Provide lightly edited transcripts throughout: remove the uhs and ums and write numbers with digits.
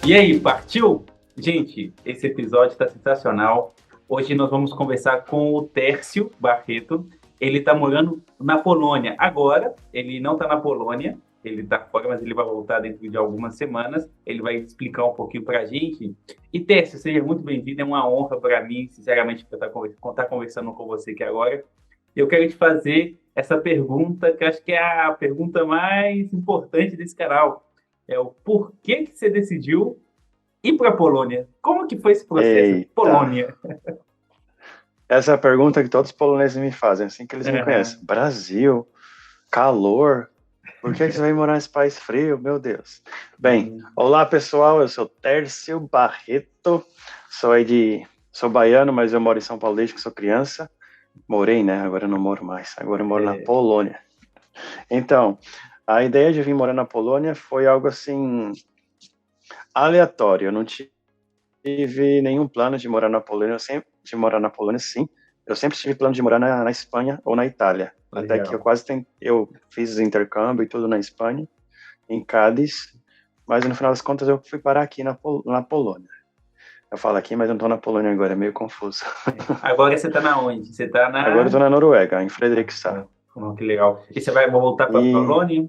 E aí, partiu? Gente, esse episódio está sensacional. Hoje nós vamos conversar com o Tércio Barreto. Ele está morando na Polônia. Agora, ele não está na Polônia, ele está fora, mas ele vai voltar dentro de algumas semanas. Ele vai explicar um pouquinho para a gente. E Tércio, seja muito bem-vindo. É uma honra para mim, sinceramente, estar conversando com você aqui agora. Eu quero te fazer essa pergunta, que acho que é a pergunta mais importante desse canal. É o porquê que você decidiu ir para a Polônia? Como que foi esse processo? Eita, Polônia. essa é a pergunta que todos os poloneses me fazem, assim que eles me conhecem. Aham. Brasil, calor, por que você vai morar nesse país frio? Meu Deus. Bem, Hum, olá pessoal, eu sou Tércio Barreto, sou baiano, mas eu moro em São Paulo desde que sou criança. Morei, né? Agora eu não moro mais, agora eu moro na é, Polônia. Então, a ideia de vir morar na Polônia foi algo assim aleatório, eu não tive nenhum plano de morar na Polônia, sim. Eu sempre tive plano de morar na Espanha ou na Itália. Até que legal. eu fiz intercâmbio e tudo na Espanha, em Cádiz, mas no final das contas eu fui parar aqui na Polônia. Eu falo aqui, mas eu não estou na Polônia agora, é meio confuso. Agora você está na onde? Você está Agora eu na... estou na Noruega, em Fredrikstad. Que legal. E você vai voltar para a E, Polônia?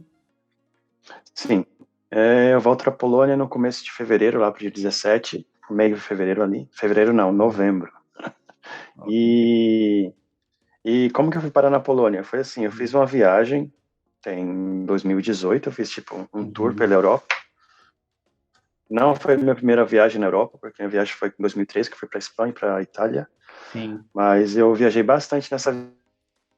sim, eu volto para a Polônia no começo de fevereiro, lá para o dia 17, meio de fevereiro ali. Fevereiro não, novembro. E E como que eu fui parar na Polônia? Foi assim, eu fiz uma viagem, em 2018, eu fiz tipo um tour Uhum. pela Europa. Não foi a minha primeira viagem na Europa, porque a minha viagem foi em 2013, que fui para Espanha e para Itália, Sim. mas eu viajei bastante nessa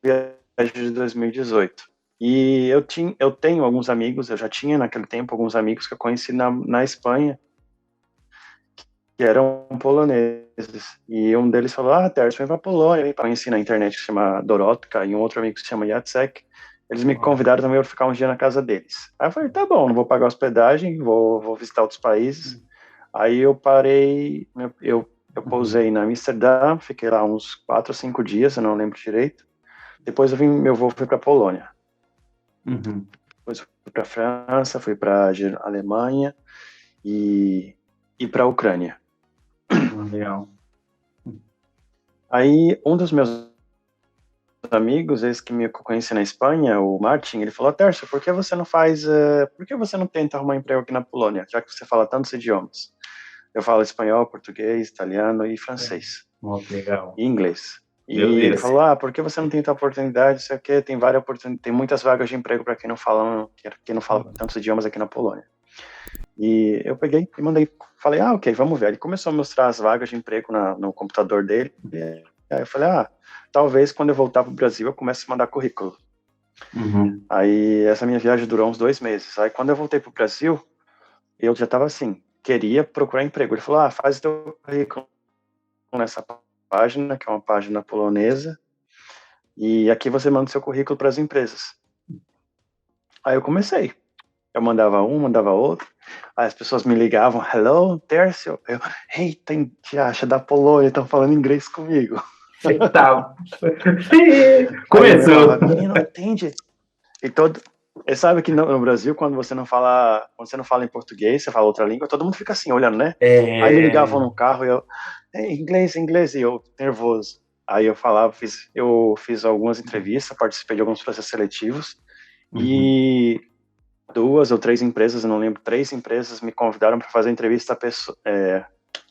viagem de 2018. E eu tenho alguns amigos, eu já tinha naquele tempo alguns amigos que eu conheci na Espanha, que eram poloneses. E um deles falou: Ah, Tércio, vem pra Polônia. Eu conheci na internet que se chama Dorotka, e um outro amigo que se chama Jacek. Eles me Ó, convidaram também para ficar um dia na casa deles. Aí eu falei: Tá bom, não vou pagar hospedagem, vou visitar outros países. Aí eu parei, eu uhum. pousei na Amsterdã, fiquei lá uns 4 ou 5 dias, eu não lembro direito. Depois meu voo foi para Polônia. Uhum. Depois fui para França, fui para Alemanha e para Ucrânia. Legal. Aí um dos meus amigos, esse que me conhece na Espanha, o Martin, ele falou: Tércio, por que você não por que você não tenta arrumar emprego aqui na Polônia, já que você fala tantos idiomas? Eu falo espanhol, português, italiano e francês, Ó, que legal. e inglês. Meu E ele Deus. falou: por que você não tenta a oportunidade, sei o quê, tem várias oportunidades, tem muitas vagas de emprego para quem não fala tantos idiomas aqui na Polônia. E eu peguei e mandei, falei: ok, vamos ver. Ele começou a mostrar as vagas de emprego no computador dele. Aí eu falei: talvez quando eu voltar para o Brasil eu comece a mandar currículo. Uhum. Aí essa minha viagem durou uns 2 meses. Aí quando eu voltei para o Brasil, eu já estava assim, queria procurar emprego. Ele falou: faz teu currículo nessa página, que é uma página polonesa, e aqui você manda seu currículo para as empresas. Aí eu comecei. Eu mandava um, mandava outro. Aí as pessoas me ligavam: Hello, Tércio. Eita, te acha da Polônia, estão falando inglês comigo. Você tá... Aí eu me Começou. falava: menino, atende. E todo. E sabe que no Brasil, quando você não fala em português, você fala outra língua, todo mundo fica assim, olhando, né? Aí me ligavam É... no carro e eu, inglês, inglês, e eu, nervoso. Aí eu falava, eu fiz algumas entrevistas, participei de alguns processos seletivos, Uhum. e 2 ou 3 empresas, eu não lembro, 3 empresas me convidaram para fazer entrevista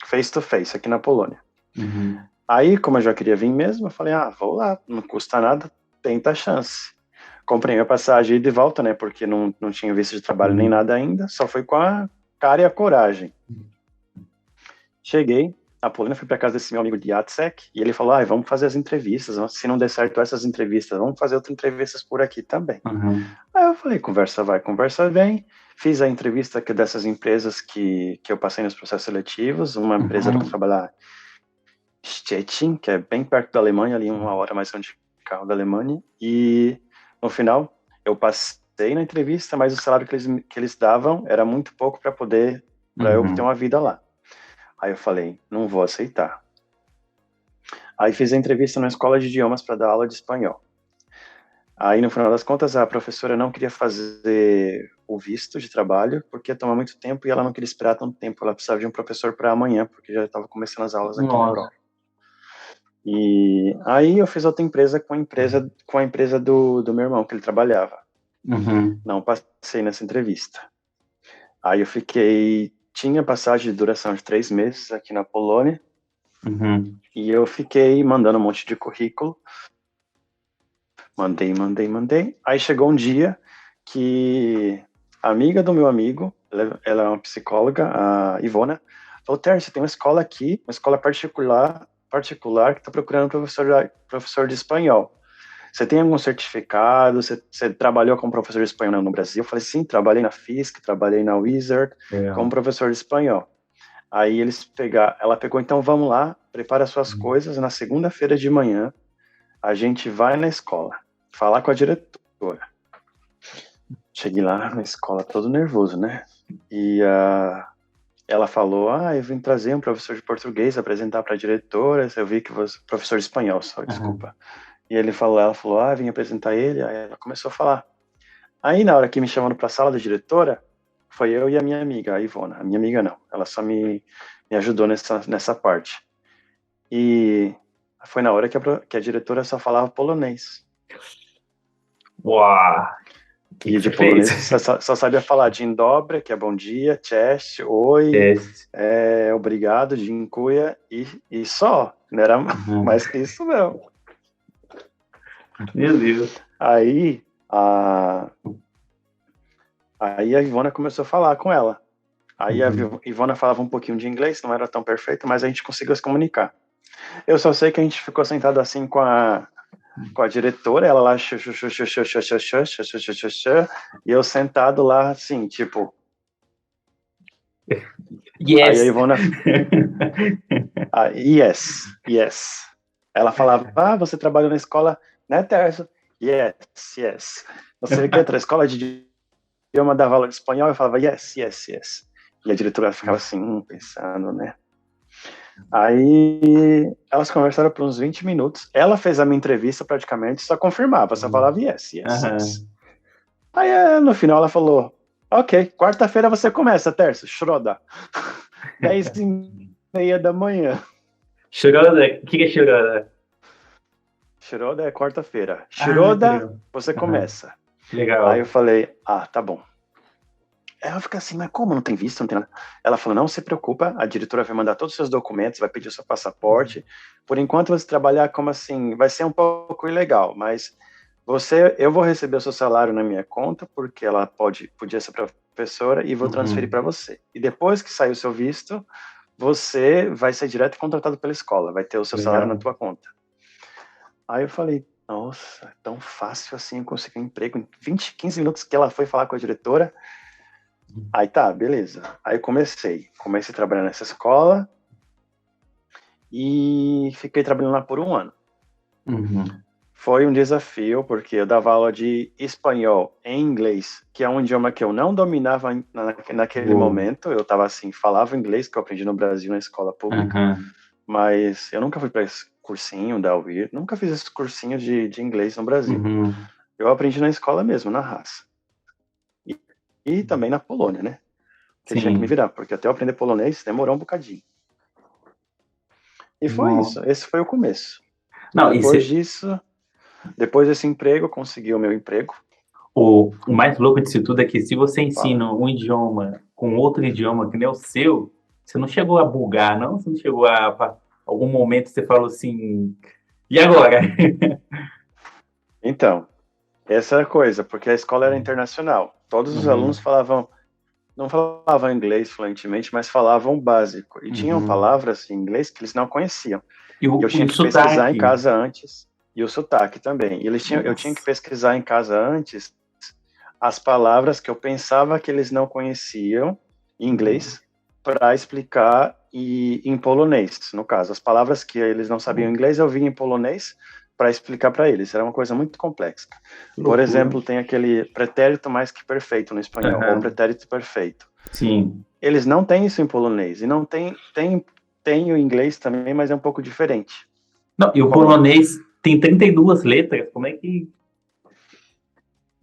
face to face aqui na Polônia. Uhum. Aí, como eu já queria vir mesmo, eu falei: vou lá, não custa nada, tenta a chance. Comprei minha passagem de volta, né, porque não tinha visto de trabalho nem Uhum. nada ainda, só foi com a cara e a coragem. Cheguei, a Polônia, fui para casa desse meu amigo de Jacek, e ele falou: vamos fazer as entrevistas, se não der certo essas entrevistas, vamos fazer outras entrevistas por aqui também. Uhum. Aí eu falei: conversa vai, conversa vem. Fiz a entrevista dessas empresas que eu passei nos processos seletivos, uma empresa para Uhum. trabalhar em Stettin, que é bem perto da Alemanha, ali 1 hora mais ou menos de carro da Alemanha, e no final eu passei na entrevista, mas o salário que eles davam era muito pouco para eu ter Uhum. uma vida lá. Aí eu falei: não vou aceitar. Aí fiz a entrevista na escola de idiomas para dar aula de espanhol. Aí, no final das contas, a professora não queria fazer o visto de trabalho, porque ia tomar muito tempo e ela não queria esperar tanto tempo. Ela precisava de um professor para amanhã, porque já estava começando as aulas aqui na Nossa. Europa. E aí eu fiz outra empresa com a empresa do meu irmão, que ele trabalhava. Uhum. Não passei nessa entrevista. Aí eu tinha passagem de duração de 3 meses aqui na Polônia, Uhum. e eu fiquei mandando um monte de currículo. Mandei. Aí chegou um dia que a amiga do meu amigo, ela é uma psicóloga, a Ivona, falou: Tércio, tem uma escola aqui, uma escola particular que está procurando professor de espanhol. Você tem algum certificado? Você trabalhou como professor de espanhol no Brasil? Eu falei: sim, trabalhei na Fisk, trabalhei na Wizard como Legal. professor de espanhol. Aí ela pegou: então vamos lá, prepara suas coisas, na segunda-feira de manhã a gente vai na escola falar com a diretora. Cheguei lá na escola todo nervoso, né? E ela falou: eu vim trazer um professor de português apresentar para a diretora. Eu vi que você professor de espanhol, só, desculpa. E ela falou: vim apresentar ele. Aí ela começou a falar. Aí na hora que me chamaram para a sala da diretora, foi eu e a minha amiga, a Ivona. A minha amiga não, ela só me ajudou nessa parte. E foi na hora que a diretora só falava polonês. Uau! E de Você polonês fez? só sabia falar dzień dobry, que é bom dia, cześć, oi, Yes. obrigado, dziękuję, e só. Não era mais que isso, não. Meu Deus. Aí a Ivona começou a falar com ela. Aí a Ivona falava um pouquinho de inglês, não era tão perfeito, mas a gente conseguiu se comunicar. Eu só sei que a gente ficou sentado assim com a diretora, ela lá, e eu sentado lá, assim, tipo... Aí a Yes. Ivona... yes. Ela falava: você trabalhou na escola, né, Tércio? Yes. Você quer outra escola de idioma, dava aula de espanhol? Eu falava: yes. E a diretora ficava assim, pensando, né? Aí elas conversaram por uns 20 minutos. Ela fez a minha entrevista praticamente, só confirmava, só falava yes. Aí no final ela falou: ok, quarta-feira você começa, Tércio, Schroda. 10h30 da manhã. Schroeder, o que é Schroeder? Schroda é quarta-feira. Que Schroda, legal. você começa. Aí eu Legal. falei: tá bom. Ela fica assim: mas como não tem visto? Não tem nada. Ela falou: não se preocupa, a diretora vai mandar todos os seus documentos, vai pedir o seu passaporte. Por enquanto você trabalhar como assim, vai ser um pouco ilegal, mas eu vou receber o seu salário na minha conta, porque ela podia ser professora, e vou transferir para você. E depois que sair o seu visto, você vai ser direto contratado pela escola, vai ter o seu salário na tua conta. Aí eu falei: nossa, tão fácil assim eu conseguir um emprego. Em 15 minutos que ela foi falar com a diretora. Aí tá, beleza. Aí eu comecei a trabalhar nessa escola e fiquei trabalhando lá por 1 ano. Foi um desafio, porque eu dava aula de espanhol em inglês, que é um idioma que eu não dominava naquele momento. Eu tava assim, falava inglês, que eu aprendi no Brasil na escola pública, mas eu nunca fui para esse cursinho da UIR, nunca fiz esse cursinho de inglês no Brasil. Eu aprendi na escola mesmo, na raça. E também na Polônia, né? Que tinha que me virar, porque até eu aprender polonês demorou um bocadinho. E foi isso, esse foi o começo. Não, Depois desse emprego, eu consegui o meu emprego. O mais louco disso tudo é que se você ensina um idioma com outro idioma que nem o seu, você não chegou a bugar, não? Você não chegou a algum momento você falou assim, e agora? Então, essa é a coisa, porque a escola era internacional. Todos os alunos não falavam inglês fluentemente, mas falavam o básico. E tinham palavras em inglês que eles não conheciam. E eu tinha que pesquisar em casa antes. E o sotaque também. Eu tinha que pesquisar em casa antes as palavras que eu pensava que eles não conheciam em inglês para explicar em polonês. No caso, as palavras que eles não sabiam em inglês, eu via em polonês para explicar para eles. Era uma coisa muito complexa. Por exemplo, tem aquele pretérito mais que perfeito no espanhol, ou pretérito perfeito. Sim. Eles não têm isso em polonês. E não tem o inglês também, mas é um pouco diferente. Não, e o polonês tem 32 letras, como é que...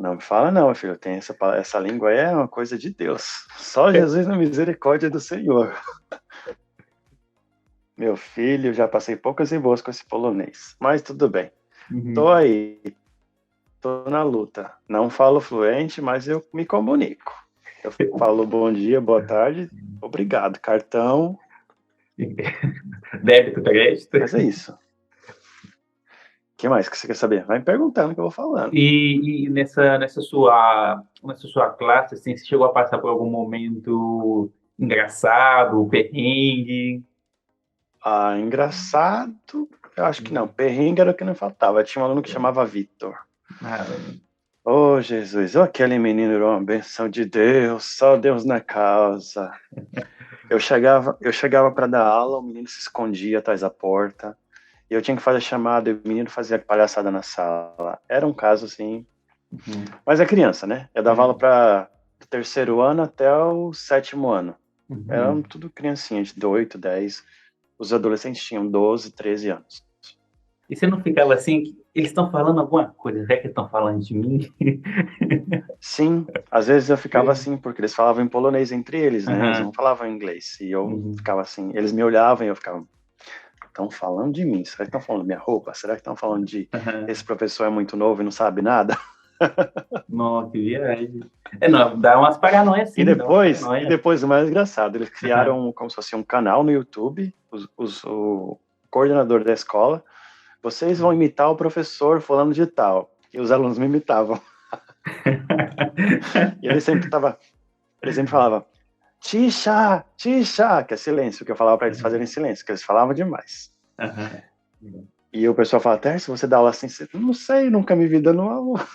Não me fala não, meu filho. Tem essa língua aí é uma coisa de Deus. Só Jesus na misericórdia do Senhor. Meu filho, já passei poucas e boas com esse polonês. Mas tudo bem. Tô Uhum. aí. Tô na luta. Não falo fluente, mas eu me comunico. Eu falo bom dia, boa tarde, obrigado. Cartão, Débito, crédito. mas é isso. O que mais que você quer saber? Vai me perguntando que eu vou falando. E nessa sua classe, assim, você chegou a passar por algum momento engraçado, perrengue? Ah, engraçado, eu acho que não. Perrengue era o que não faltava. Tinha um aluno que chamava Vitor. Ah, Oh, Jesus, oh, aquele menino era uma benção de Deus, só Deus na causa. Eu chegava para dar aula, o menino se escondia atrás da porta, e eu tinha que fazer chamada, e o menino fazia palhaçada na sala. Era um caso assim, uhum. mas é criança, né? Eu dava aula para do terceiro ano até o sétimo ano. Eram Uhum. tudo criancinha de 8, 10. Os adolescentes tinham 12, 13 anos. E você não ficava assim, eles estão falando alguma coisa, será que estão falando de mim? Sim, às vezes eu ficava assim, porque eles falavam em polonês entre eles, né? Eles não Aham. falavam inglês. E eu Uhum. ficava assim, eles me olhavam e eu ficava, estão falando de mim? Será que estão falando da minha roupa? Será que estão falando de esse Aham. professor é muito novo e não sabe nada? Nossa, que viagem. Não, dá umas paranoias E sim, dá umas depois, e paranoias. depois o mais engraçado, eles Aham. criaram como se fosse um canal no YouTube, o coordenador da escola, vocês vão imitar o professor falando de tal. E os alunos me imitavam. E ele sempre falava, Tisha, Tisha, que é silêncio, que eu falava para eles fazerem silêncio, que eles falavam demais. Aham. E o pessoal fala, Tércio, você dá aula assim? Não sei, nunca me vi dando aula.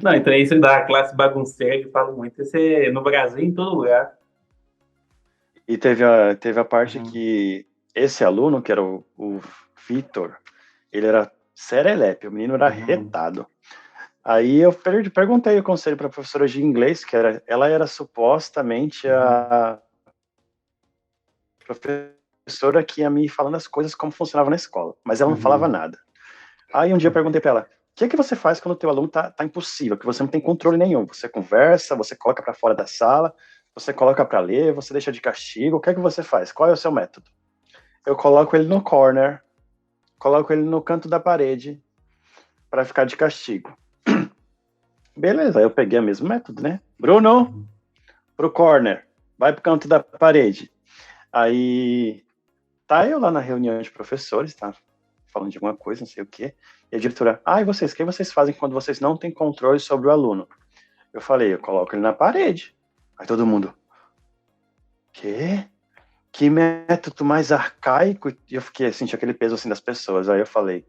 Não, então é isso da classe bagunceira que falo muito. Isso é no Brasil, em todo lugar. E teve a parte Uhum. que esse aluno, que era o Vitor, ele era serelepe, o menino era Uhum. retado. Aí eu perguntei o conselho para a professora de inglês, ela era supostamente Uhum. a professora que ia me falando as coisas como funcionava na escola, mas ela não falava Uhum. nada. Aí um dia eu perguntei para ela, o que você faz quando o teu aluno tá impossível, que você não tem controle nenhum? Você conversa, você coloca para fora da sala, você coloca para ler, você deixa de castigo, o que é que você faz? Qual é o seu método? Eu coloco ele no corner, coloco ele no canto da parede para ficar de castigo. Beleza, aí eu peguei o mesmo método, né? Bruno, Uhum. pro corner, vai pro canto da parede. Aí tá eu lá na reunião de professores, tá falando de alguma coisa, não sei o quê, e a diretora, e vocês, o que vocês fazem quando vocês não têm controle sobre o aluno? Eu falei, eu coloco ele na parede. Aí todo mundo, quê? Que método mais arcaico? E eu fiquei, senti aquele peso assim das pessoas. Aí eu falei,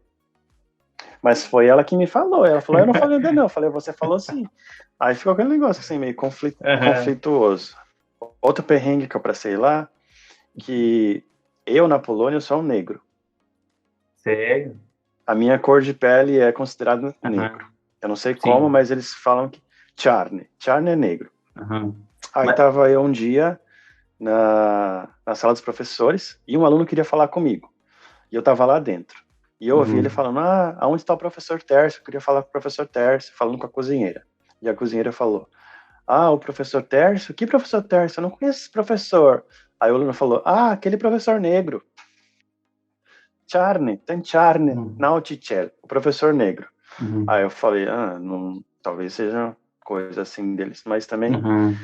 mas foi ela que me falou. Ela falou, eu não falei ainda não. Eu falei, você falou sim. Aí ficou aquele negócio assim, meio Aham. conflituoso. Outro perrengue que eu passei lá, que eu na Polônia eu sou um negro. Sério? A minha cor de pele é considerada negro. Aham. Eu não sei como, Sim. mas eles falam que charne. Charne é negro. Aham. Aí Mas, tava eu um dia na sala dos professores e um aluno queria falar comigo. E eu tava lá dentro. E eu ouvi ele uhum. falando, aonde está o professor Tércio? Eu queria falar com o professor Tércio, falando com a cozinheira. E a cozinheira falou, o professor Tércio? Que professor Tércio? Eu não conheço esse professor. Aí o aluno falou, aquele professor negro. Charne, tem Charne, Uhum. Nauticel, o professor negro. Uhum. Aí eu falei, não, talvez seja coisa assim deles. Mas também, Uhum.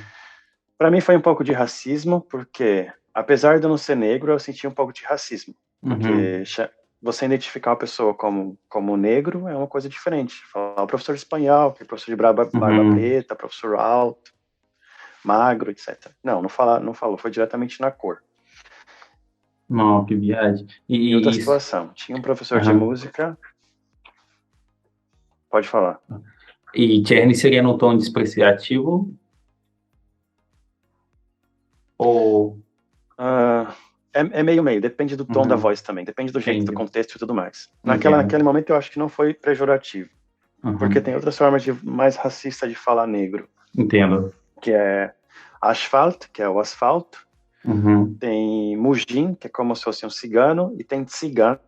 para mim foi um pouco de racismo, porque apesar de eu não ser negro, eu senti um pouco de racismo. Porque Uhum. você identificar uma pessoa como negro é uma coisa diferente. Falar o professor de espanhol, que é professor de barba Uhum. preta, professor alto, magro, etc. Não falou, foi diretamente na cor. Não, que viagem. E outra E isso. situação, tinha um professor de Aham. música, pode falar. E Cherny seria num tom despreciativo ou. Ah, é meio, depende do tom da Uhum. voz também, depende do jeito, do Entendo. contexto e tudo mais. Naquele Entendo. momento eu acho que não foi pejorativo, porque Uhum. tem outras formas mais racista de falar negro, Entendo. que é asfalto, que é o asfalto, Uhum. tem mujin, que é como se fosse um cigano, e tem tzigano,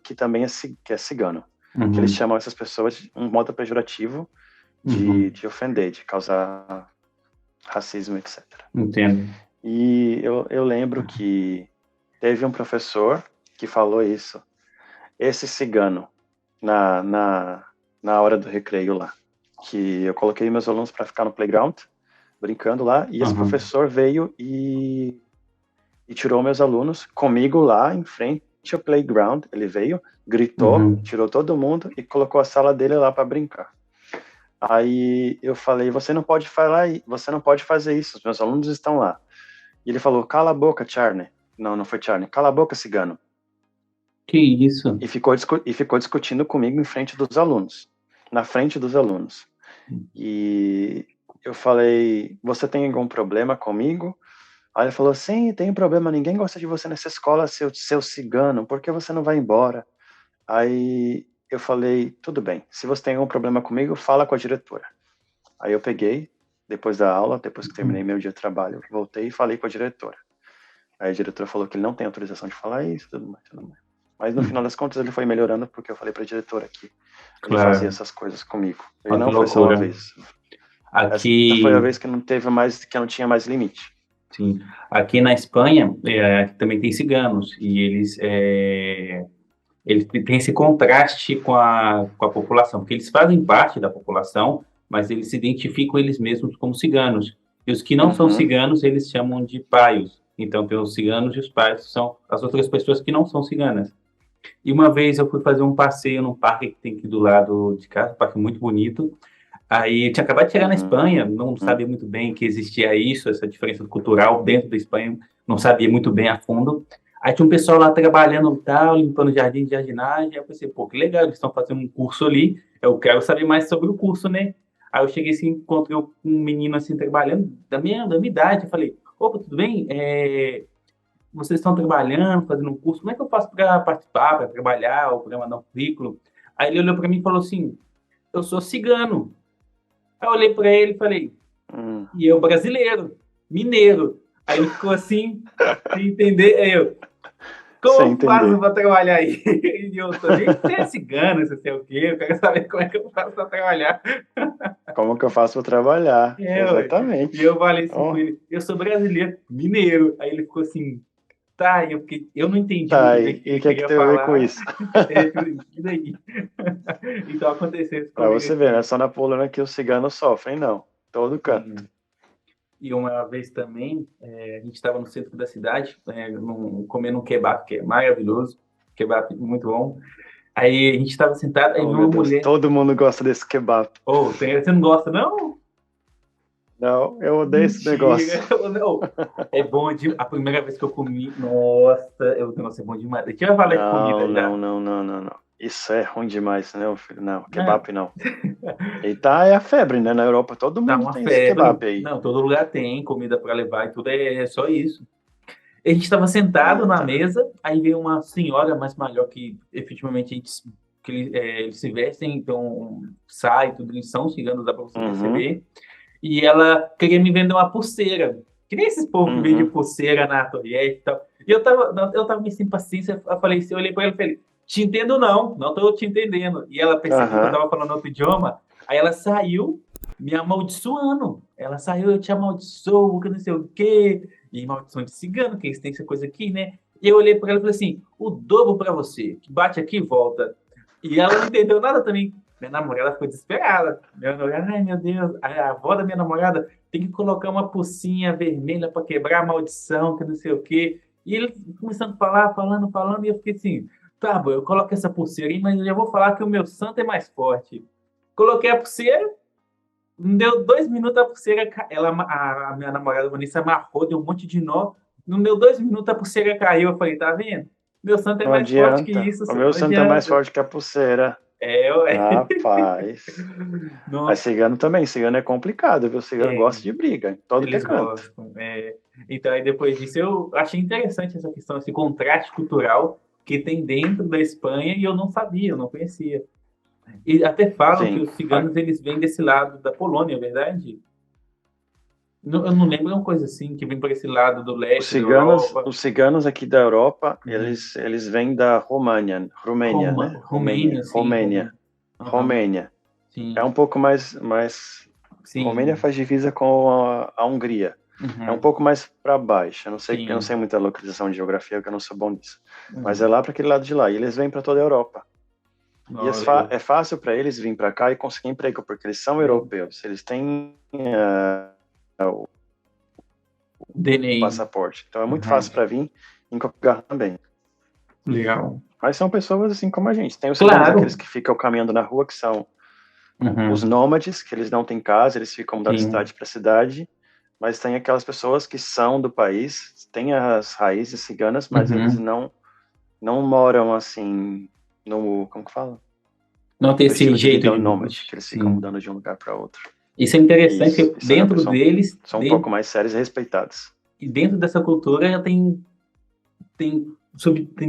que também que é cigano. que eles Uhum. chamam essas pessoas de um modo pejorativo Uhum. de ofender, de causar racismo, etc. Entendo. E eu lembro que teve um professor que falou isso, esse cigano, na, na, na hora do recreio lá, que eu coloquei meus alunos para ficar no playground, brincando lá, e esse Uhum. professor veio e tirou meus alunos comigo lá em frente ao playground. Ele veio, gritou, Uhum. tirou todo mundo e colocou a sala dele lá para brincar. Aí eu falei, você não pode falar, você não pode fazer isso, os meus alunos estão lá. E ele falou, cala a boca, Charlie. Não, não foi Charlie, cala a boca, cigano. Que isso? E ficou discutindo comigo em frente dos alunos, na frente dos alunos. E eu falei, você tem algum problema comigo? Aí ele falou, sim, tem problema, ninguém gosta de você nessa escola, seu cigano, por que você não vai embora? Aí eu falei, tudo bem, se você tem algum problema comigo, fala com a diretora. Aí eu peguei, depois da aula, depois que terminei meu dia de trabalho, voltei e falei com a diretora. Aí a diretora falou que ele não tem autorização de falar isso, tudo mais, tudo mais. Mas no final das contas ele foi melhorando porque eu falei para a diretora que ele fazia Claro. essas coisas comigo. E Olha que não foi só uma loucura. vez. Essa foi a Aqui, vez que não teve mais, que não tinha mais limite. sim, aqui na Espanha, também tem ciganos e eles têm esse contraste com a população, porque eles fazem parte da população, mas eles se identificam eles mesmos como ciganos. E os que não são Uhum, ciganos, eles chamam de paios. Então, tem os ciganos e os paios, que são as outras pessoas que não são ciganas. E uma vez eu fui fazer um passeio num parque que tem aqui do lado de casa, um parque muito bonito. Aí eu tinha acabado de chegar na uhum, Espanha, não uhum, sabia muito bem que existia isso, essa diferença cultural dentro da Espanha, não sabia muito bem a fundo. Aí tinha um pessoal lá trabalhando e tal, limpando jardim de jardinagem. Aí eu pensei, pô, que legal, eles estão fazendo um curso ali, eu quero saber mais sobre o curso, né? Aí eu cheguei assim, encontrei um menino assim trabalhando da minha idade. Eu falei, opa, tudo bem? Vocês estão trabalhando, fazendo um curso, como é que eu faço para participar, para trabalhar, ou para mandar um currículo? Aí ele olhou para mim e falou assim, eu sou cigano. Aí eu olhei para ele e falei, uhum. e eu brasileiro, mineiro. Aí ele ficou assim, sem entender. Aí eu, Sem como eu faço entender. para trabalhar aí? E eu tô nem se é cigano, se é o quê, eu quero saber como é que eu faço para trabalhar. Como que eu faço para trabalhar? Ué. E eu Exatamente. falei assim com Oh, ele, eu sou brasileiro, mineiro. Aí ele ficou assim, tá, eu não entendi tá, muito bem o e que ele o que é que queria tem a ver com falar. isso? E daí? Então aconteceu isso Para comigo você ver, não é aqui. só na Polônia que os ciganos sofrem, não. Todo canto. Sim. E uma vez também, a gente estava no centro da cidade, comendo um kebab, que é maravilhoso, kebab muito bom. Aí a gente estava sentado, aí Oh, veio meu uma Deus, mulher. todo mundo gosta desse kebab. Oh, você não gosta, não? Não, eu odeio esse negócio. Mentira! Não. É bom de. A primeira vez que eu comi, nossa, o negócio é bom demais. A gente vai falar de Não, comida não, já. não, não, não, não. Isso é ruim demais, né, meu filho? Não, Não, kebab não. E tá, é a febre, né? Na Europa todo tá mundo uma tem esse febre. kebab aí. Não, todo lugar tem comida para levar e tudo, é só isso. A gente estava sentado Ah, na tá. mesa, aí veio uma senhora mais maior que efetivamente eles se vestem, então sai, tudo, eles são ciganos, dá para você Uhum, perceber. E ela queria me vender uma pulseira. Que nem esses povos que vendem uhum, pulseira na Torre Eiffel e tal. E eu tava meio sem paciência, eu falei assim, eu olhei para ela e falei, te entendo não, não estou te entendendo. E ela percebeu que eu aham. estava falando outro idioma, aí ela saiu me amaldiçoando. Ela saiu, eu te amaldiçoo, que não sei o quê. E maldição de cigano, que eles têm essa coisa aqui, né? E eu olhei para ela e falei assim, o dobro para você, que bate aqui e volta. E ela não entendeu nada também. Minha namorada ficou desesperada. Minha namorada, ai meu Deus, a avó da minha namorada tem que colocar uma pulsinha vermelha para quebrar a maldição, que não sei o quê. E ele começando a falar, falando, falando, e eu fiquei assim, tá bom, eu coloco essa pulseira aí, mas eu já vou falar que o meu santo é mais forte. Coloquei a pulseira, não deu 2 minutos a pulseira, a minha namorada Vanessa amarrou, deu um monte de nó. Não deu 2 minutos, a pulseira caiu. Eu falei, tá vendo? Meu santo é Não mais forte que adianta. isso, O só meu não santo é mais adianta. forte que a pulseira. Ué. Rapaz. Mas Nossa, cigano também. Cigano é complicado, viu? Cigano é, gosta de briga, em todo que é eles canto. gostam. Então, aí depois disso, eu achei interessante essa questão, esse contraste cultural que tem dentro da Espanha e eu não sabia, eu não conhecia. E até falam que Sim. os ciganos, eles vêm desse lado da Polônia, é verdade? Eu não lembro uma coisa assim, que vem para esse lado do Os leste da ciganos, Europa. os ciganos aqui da Europa, Uhum. eles vêm da Romênia, né? Romênia, sim, Romênia, Aham, Romênia. É sim, um pouco mais. Romênia sim, faz divisa com a Hungria. É um uhum, pouco mais para baixo. Eu não sei sim. muita localização de geografia, porque eu não sou bom nisso. Mas é Uhum. lá para aquele lado de lá. E eles vêm para toda a Europa. E Não, legal. é fácil para eles vir para cá e conseguir emprego, porque eles são Uhum. europeus. Eles têm o DNI. passaporte. Então é muito Uhum. fácil para vir em qualquer lugar também. Legal. Mas são pessoas assim como a gente. Tem os ciganos, aqueles Claro. que ficam caminhando na rua, que são os Uhum. nômades, que eles não têm casa, eles ficam da Sim. cidade para cidade. Mas tem aquelas pessoas que são do país, têm as raízes ciganas, mas eles Uhum. não moram assim no, como que fala? Não ter No esse estilo de jeito vida de. nômade, que eles ficam Sim. mudando de um lugar para outro. Isso é interessante, Isso, que isso é, são um pouco mais sérios e respeitados. e dentro dessa cultura já tem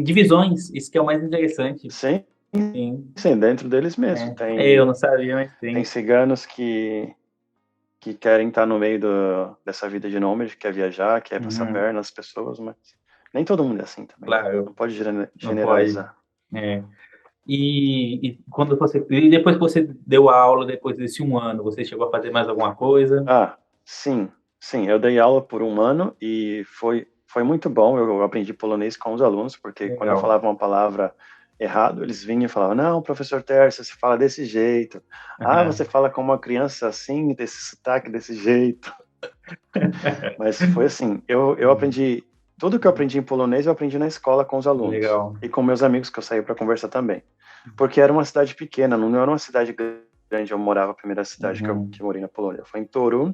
divisões. Isso que é o mais interessante. Sim, Sim. sim, dentro deles mesmo. Eu não sabia, mas Tem tem. ciganos que querem estar no meio dessa vida de nômade, quer viajar, quer passar Uhum. perna nas pessoas, mas nem todo mundo é assim também, né? Não Claro, pode não pode. generalizar. É. E depois que você deu a aula, depois desse um ano, você chegou a fazer mais alguma coisa? Ah, sim, sim, eu dei aula por um ano e foi muito bom. Eu aprendi polonês com os alunos, porque quando eu Legal. falava uma palavra errado, eles vinham e falavam: Não, professor Tércio, você fala desse jeito. Ah, você Aham. fala com uma criança assim, desse sotaque, desse jeito. Mas foi assim, eu aprendi, tudo que eu aprendi em polonês, eu aprendi na escola com os alunos Legal. e com meus amigos que eu saí para conversar também. Porque era uma cidade pequena, não era uma cidade grande. Eu morava, a primeira cidade Uhum. que morei na Polônia foi em Torun,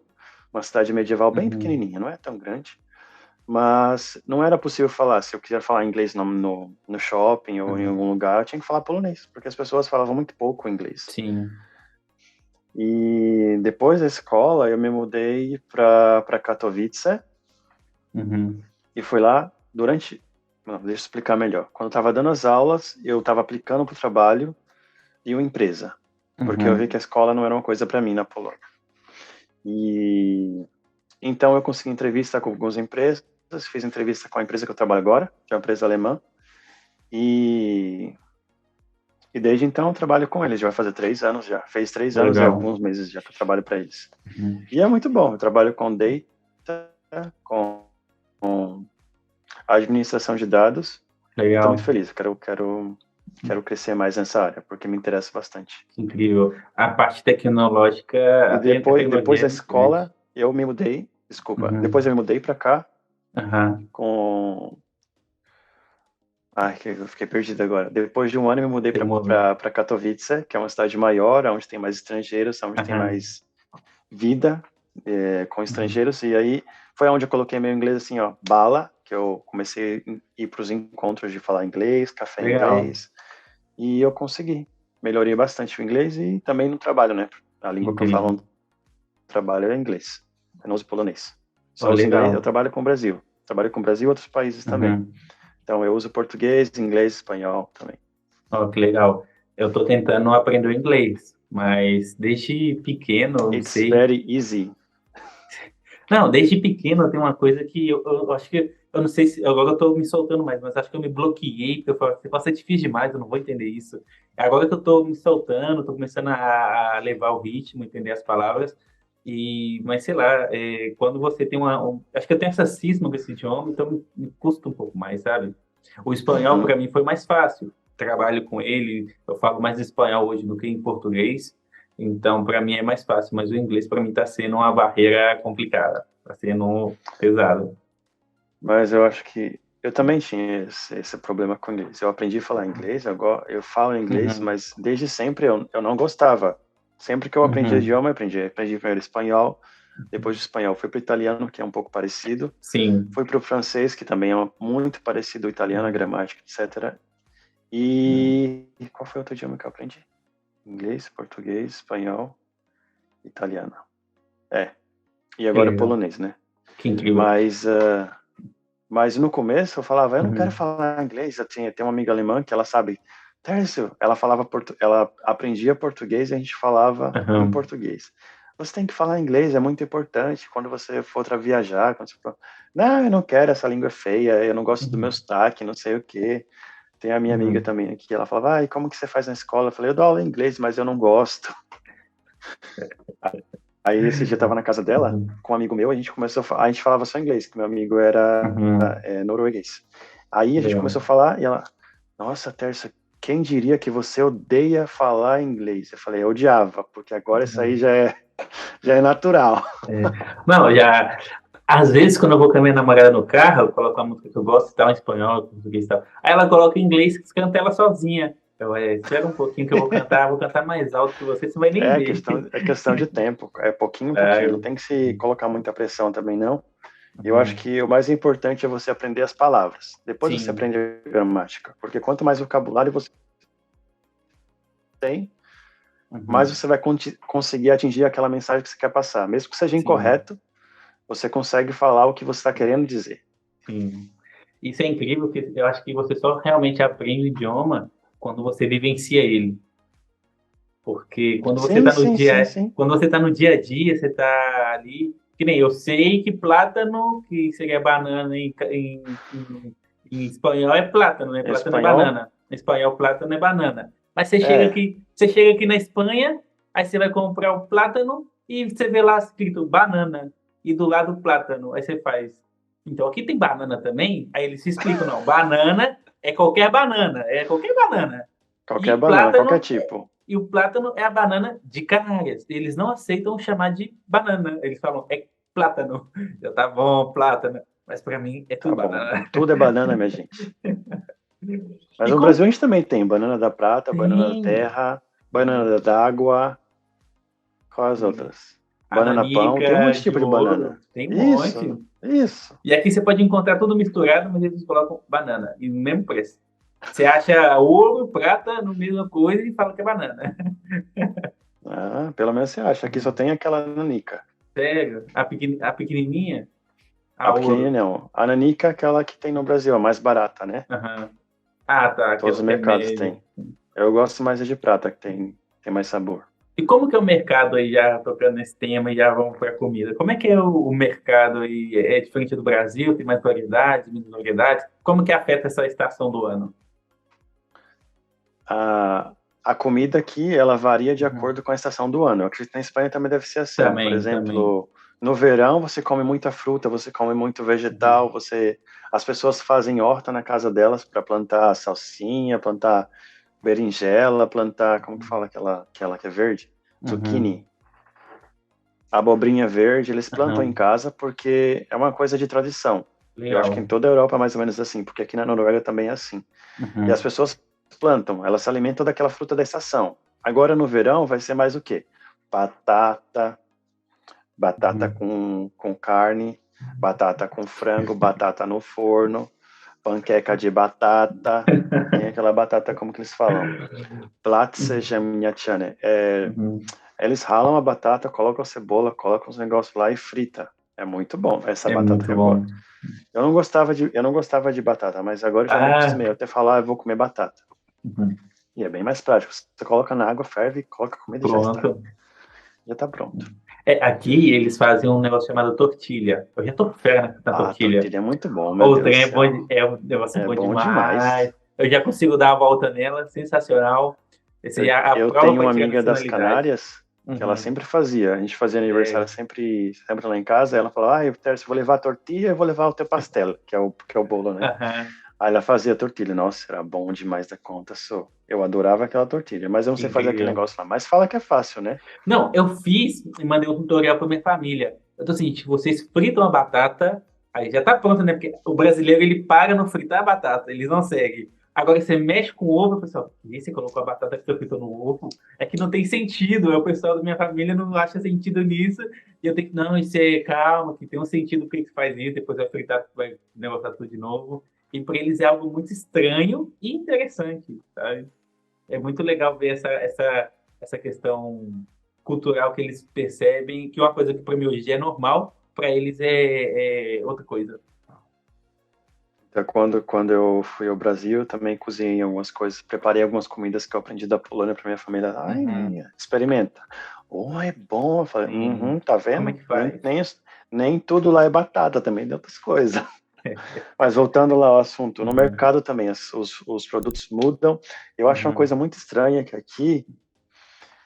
uma cidade medieval bem Uhum. pequenininha, não é tão grande, mas não era possível falar. Se eu quiser falar inglês no shopping ou em Uhum. algum lugar, eu tinha que falar polonês, porque as pessoas falavam muito pouco inglês. Sim. E depois da escola, eu me mudei para Katowice Uhum. e fui lá durante. Não, deixa eu explicar melhor. Quando eu estava dando as aulas, eu estava aplicando para o trabalho e uma empresa, porque eu vi que Uhum. a escola não era uma coisa para mim na Polônia. E então eu consegui entrevista com algumas empresas, fiz entrevista com a empresa que eu trabalho agora, que é uma empresa alemã, e, e desde então eu trabalho com eles. Já vai fazer 3 anos já. Fez 3 anos e Legal. alguns meses já que eu trabalho para eles. Uhum. E é muito bom. Eu trabalho com data, com administração de dados, e estou muito Legal. feliz. Quero crescer mais nessa área, porque me interessa bastante. Que incrível. A parte tecnológica, E a depois tecnologia é da muito grande. escola, eu me mudei, desculpa, depois Uhum. eu me mudei para cá Aham. com. Ai, que eu fiquei perdido agora. Depois de um ano, eu me mudei Demorou. para Katowice, que é uma cidade maior, onde tem mais estrangeiros, onde tem Aham. mais vida com Uhum. estrangeiros. E aí foi onde eu coloquei meu inglês assim, ó, bala, que eu comecei a ir para os encontros de falar inglês, café em Legal. inglês, e eu consegui. Melhorei bastante o inglês e também no trabalho, né? A língua que eu falo Incrível. no trabalho é inglês, eu não uso polonês. Oh, Só uso inglês, eu legal. trabalho com o Brasil. Trabalho com o Brasil e outros países também. Uhum. Então eu uso português, inglês, espanhol também. Oh, que legal. Eu estou tentando aprender o inglês, mas desde pequeno, eu não It's sei. very easy. Não, desde pequeno tem uma coisa que eu acho que, eu não sei se, agora eu estou me soltando mais, mas acho que eu me bloqueei, porque eu falo, você passa difícil demais, eu não vou entender isso. Agora que eu estou me soltando, estou começando a levar o ritmo, entender as palavras, mas sei lá, quando você tem acho que eu tenho essa cisma com esse idioma, então me custa um pouco mais, sabe? O espanhol Uhum. para mim foi mais fácil, trabalho com ele, eu falo mais espanhol hoje do que em português, então, para mim é mais fácil, mas o inglês para mim está sendo uma barreira complicada, está sendo pesado. Mas eu acho que eu também tinha esse problema com inglês. Eu aprendi a falar inglês, agora eu falo inglês, Uhum, mas desde sempre eu não gostava. Sempre que eu aprendi uhum, idioma, eu aprendi primeiro espanhol, depois do espanhol fui para o italiano, que é um pouco parecido, sim. fui para o francês, que também é muito parecido ao italiano, a Uhum, gramática, etc. uhum. E qual foi outro idioma que eu aprendi? Inglês, português, espanhol, italiano. É, e Que agora legal, polonês, né? que incrível. Mas mas no começo eu falava, eu não quero Uhum, falar inglês. Tem uma amiga alemã que ela sabe, Tércio, ela aprendia português e a gente falava em uhum, português. você tem que falar inglês, é muito importante quando você for para viajar. Quando você for... Não, eu não quero essa língua feia, eu não gosto do meu Uhum. sotaque, não sei o quê. Tem a minha amiga Uhum. também aqui, ela falava, e como que você faz na escola? Eu falei, eu dou aula em inglês, mas eu não gosto. Aí esse dia eu tava na casa dela, Uhum. com um amigo meu, a gente falava só inglês, que meu amigo era Uhum. norueguês. Aí a gente Legal. começou a falar, e ela, nossa, Tércia, quem diria que você odeia falar inglês? Eu falei, eu odiava, porque agora isso aí já é natural. É. Não, já. Às vezes, quando eu vou com a minha namorada no carro, eu coloco uma música que eu gosto, tal, em espanhol, português e tal. Aí ela coloca em inglês, canta ela sozinha. Eu, espera um pouquinho que vou cantar mais alto que você vai nem ver. É questão de tempo, é pouquinho em Ah, pouquinho, não tem que se sim. colocar muita pressão também, não. Eu acho Uhum. que o mais importante é você aprender as palavras. Depois você Sim. aprende a gramática, porque quanto mais vocabulário você tem, mais Uhum. você vai conseguir atingir aquela mensagem que você quer passar. Mesmo que seja Sim. incorreto, você consegue falar o que você está querendo dizer. Sim. Isso é incrível, porque eu acho que você só realmente aprende o idioma quando você vivencia ele. Porque Sim, sim, sim, sim. quando você tá no dia a dia, você tá ali, que nem eu sei que plátano, que seria banana em espanhol é plátano, né? Em Plátano é espanhol, banana. Em espanhol, plátano é banana. Mas é, você chega aqui na Espanha, aí você vai comprar o plátano e você vê lá escrito banana e do lado plátano. Aí você faz. Então aqui tem banana também. Aí eles se explicam, não, banana é qualquer banana. qualquer E banana, qualquer plátano tipo. e o plátano é a banana de Canárias. Eles não aceitam chamar de banana. Eles falam, é plátano. Eu, tá bom, plátano. Mas para mim é Tá tudo bom. banana. Tudo é banana, minha gente. Mas E no como Brasil a gente também tem banana da prata, banana da tem terra, banana da água, quais as outras? a Banana pão, tem um nanica monte de de tipo de ouro, banana. tem um monte. Isso, isso. E aqui você pode encontrar tudo misturado, mas eles colocam banana e no mesmo preço. Você acha ouro, prata, no mesma coisa e fala que é banana. Ah, pelo menos você acha. Aqui só tem aquela nanica. Sério? A pequenininha? A A pequenininha ouro. não. A nanica é aquela que tem no Brasil, a mais barata, né? Aham. Ah, tá. Todos Aquela os que é mercados média. têm. Eu gosto mais de prata, que tem mais sabor. E como que é o mercado aí, já tocando nesse tema e já vamos para a comida? Como é que é o mercado aí? É diferente do Brasil? Tem mais variedades, menos variedades? Como que afeta essa estação do ano? A comida aqui, ela varia de Uhum. acordo com a estação do ano. Eu acredito que na Espanha também deve ser assim. Por Também. exemplo, no verão você come muita fruta, você come muito vegetal, Uhum. as pessoas fazem horta na casa delas para plantar salsinha, plantar berinjela, plantar, como que fala aquela que é verde? Uhum. Zucchini, abobrinha verde, eles plantam em Uhum. casa porque é uma coisa de tradição. Eu acho que em Legal. toda a Europa é mais ou menos assim, porque aqui na Noruega também é assim. E as Uhum. pessoas plantam, elas se alimentam daquela fruta da estação. Agora no verão vai ser mais o quê? Batata, batata Uhum. com carne, batata com frango, batata no forno, panqueca de batata. Tem aquela batata, como que eles falam? Platse jamniachane. Uhum. Eles ralam a batata, colocam a cebola, colocam os negócios lá e frita. É muito bom essa É batata que muito eu gosto. bom. Eu não gostava de batata, mas agora eu já me Ah, acostumei. Eu até falar, eu vou comer batata. uhum. E é bem mais prático. Você coloca na água, ferve, coloca a comida e já está. Pronto. Já está pronto. Aqui eles fazem um negócio chamado tortilha. Eu já tô fera na Ah, tortilha. tortilha é muito bom, meu O Deus do trem é bom, céu. é um negócio É bom bom demais. demais. Eu já consigo dar a volta nela, sensacional. Esse é a Eu prova tenho para uma tirar amiga das nacionalidade. Canárias que ela Uhum. sempre fazia. A gente fazia aniversário É, sempre lá em casa. Ela falou: eu vou levar a tortilha e vou levar o teu pastel, que é o bolo, né? aham, Aí ela fazia a tortilha. Nossa, era bom demais da conta, só. Eu adorava aquela tortilha, mas eu não sei fazer aquele incrível. negócio lá. Mas fala que é fácil, né? Não, eu fiz e mandei um tutorial para minha família. Eu tô assim, tipo, vocês fritam a batata, aí já tá pronto, né? Porque o brasileiro ele para no fritar a batata, eles não seguem. Agora você mexe com o ovo, o pessoal, e você colocou a batata que você fritou no ovo? É que não tem sentido. O pessoal da minha família não acha sentido nisso. E eu tenho que, não, isso é calma, que tem um sentido porque que faz isso, depois vai fritar, vai negociar tudo de novo. E para eles é algo muito estranho e interessante, sabe? É muito legal ver essa questão cultural que eles percebem, que uma coisa que para mim hoje é normal, para eles é outra coisa. Então, quando eu fui ao Brasil, eu também cozinhei algumas coisas, preparei algumas comidas que eu aprendi da Polônia para minha família. Ai, Uhum. experimenta. Oh, é bom. Eu falei, Sim. tá Como é vendo? que Nem, faz? nem, nem tudo lá é batata, também tem outras coisas. Mas voltando lá ao assunto, no Uhum. mercado também os produtos mudam. Eu acho uma Uhum. coisa muito estranha que aqui,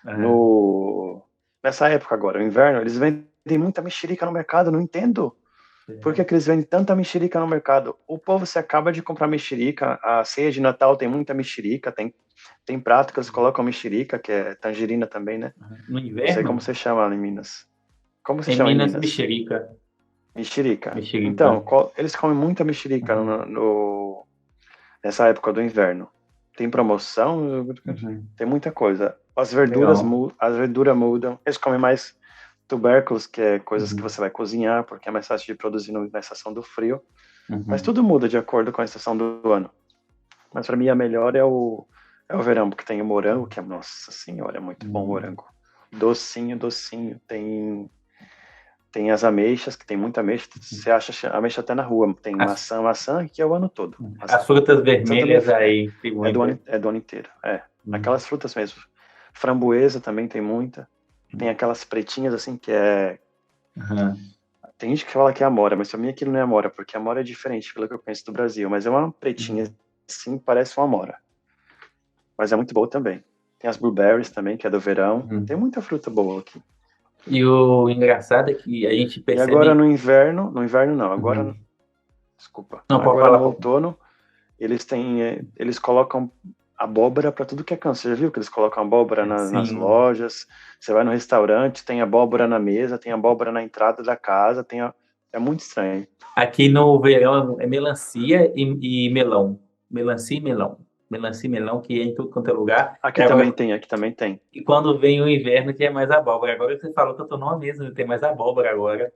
Uhum. no, nessa época agora, o inverno, eles vendem muita mexerica no mercado, não entendo. Por que que eles vendem tanta mexerica no mercado? O povo se acaba de comprar mexerica, a ceia de Natal tem muita mexerica, tem prato que eles colocam mexerica, que é tangerina também, né? No Não sei como inverno? você chama lá em Minas. Como você Em chama em Minas, Minas? mexerica. Mexerica. Mexerica. Então, eles comem muita mexerica Uhum. nessa época do inverno. Tem promoção, Uhum. tem muita coisa. Legal. As verduras mudam. Eles comem mais tubérculos, que é coisas que Uhum. você vai cozinhar, porque é mais fácil de produzir na estação do frio. Mas Uhum. tudo muda de acordo com a estação do ano. Mas para mim a melhor é o verão, porque tem o morango, que é, nossa senhora, é muito bom o Uhum. morango. Docinho, docinho. Tem as ameixas, que tem muita ameixa. Você acha ameixa até na rua. Tem As, maçã que é o ano todo. as frutas Maçã também vermelhas aí, tem muita. é do ano inteiro. É. Uhum. Aquelas frutas mesmo. Framboesa também tem muita. Tem aquelas pretinhas assim que é. Uhum. Tem gente que fala que é amora, mas pra mim aquilo não é amora, porque amora é diferente, pelo que eu conheço do Brasil. Mas é uma pretinha Uhum. assim, parece uma amora. Mas é muito boa também. Tem as blueberries também, que é do verão. Tem Uhum. muita fruta boa aqui. E o engraçado é que a gente E agora percebe. no inverno não, agora, Uhum. desculpa, Não, pode agora falar, no pode falar. outono eles colocam abóbora para tudo que é canto. Você já viu que eles colocam abóbora nas Sim. lojas? Você vai no restaurante, tem abóbora na mesa, tem abóbora na entrada da casa, é muito estranho. Aqui no verão é melancia e melão. Melancia e melão. Melancia e melão que é em tudo quanto é lugar. E agora, Aqui também tem. e quando vem o inverno, que é mais abóbora. Agora que você falou que eu tô numa mesa, tem mais abóbora agora.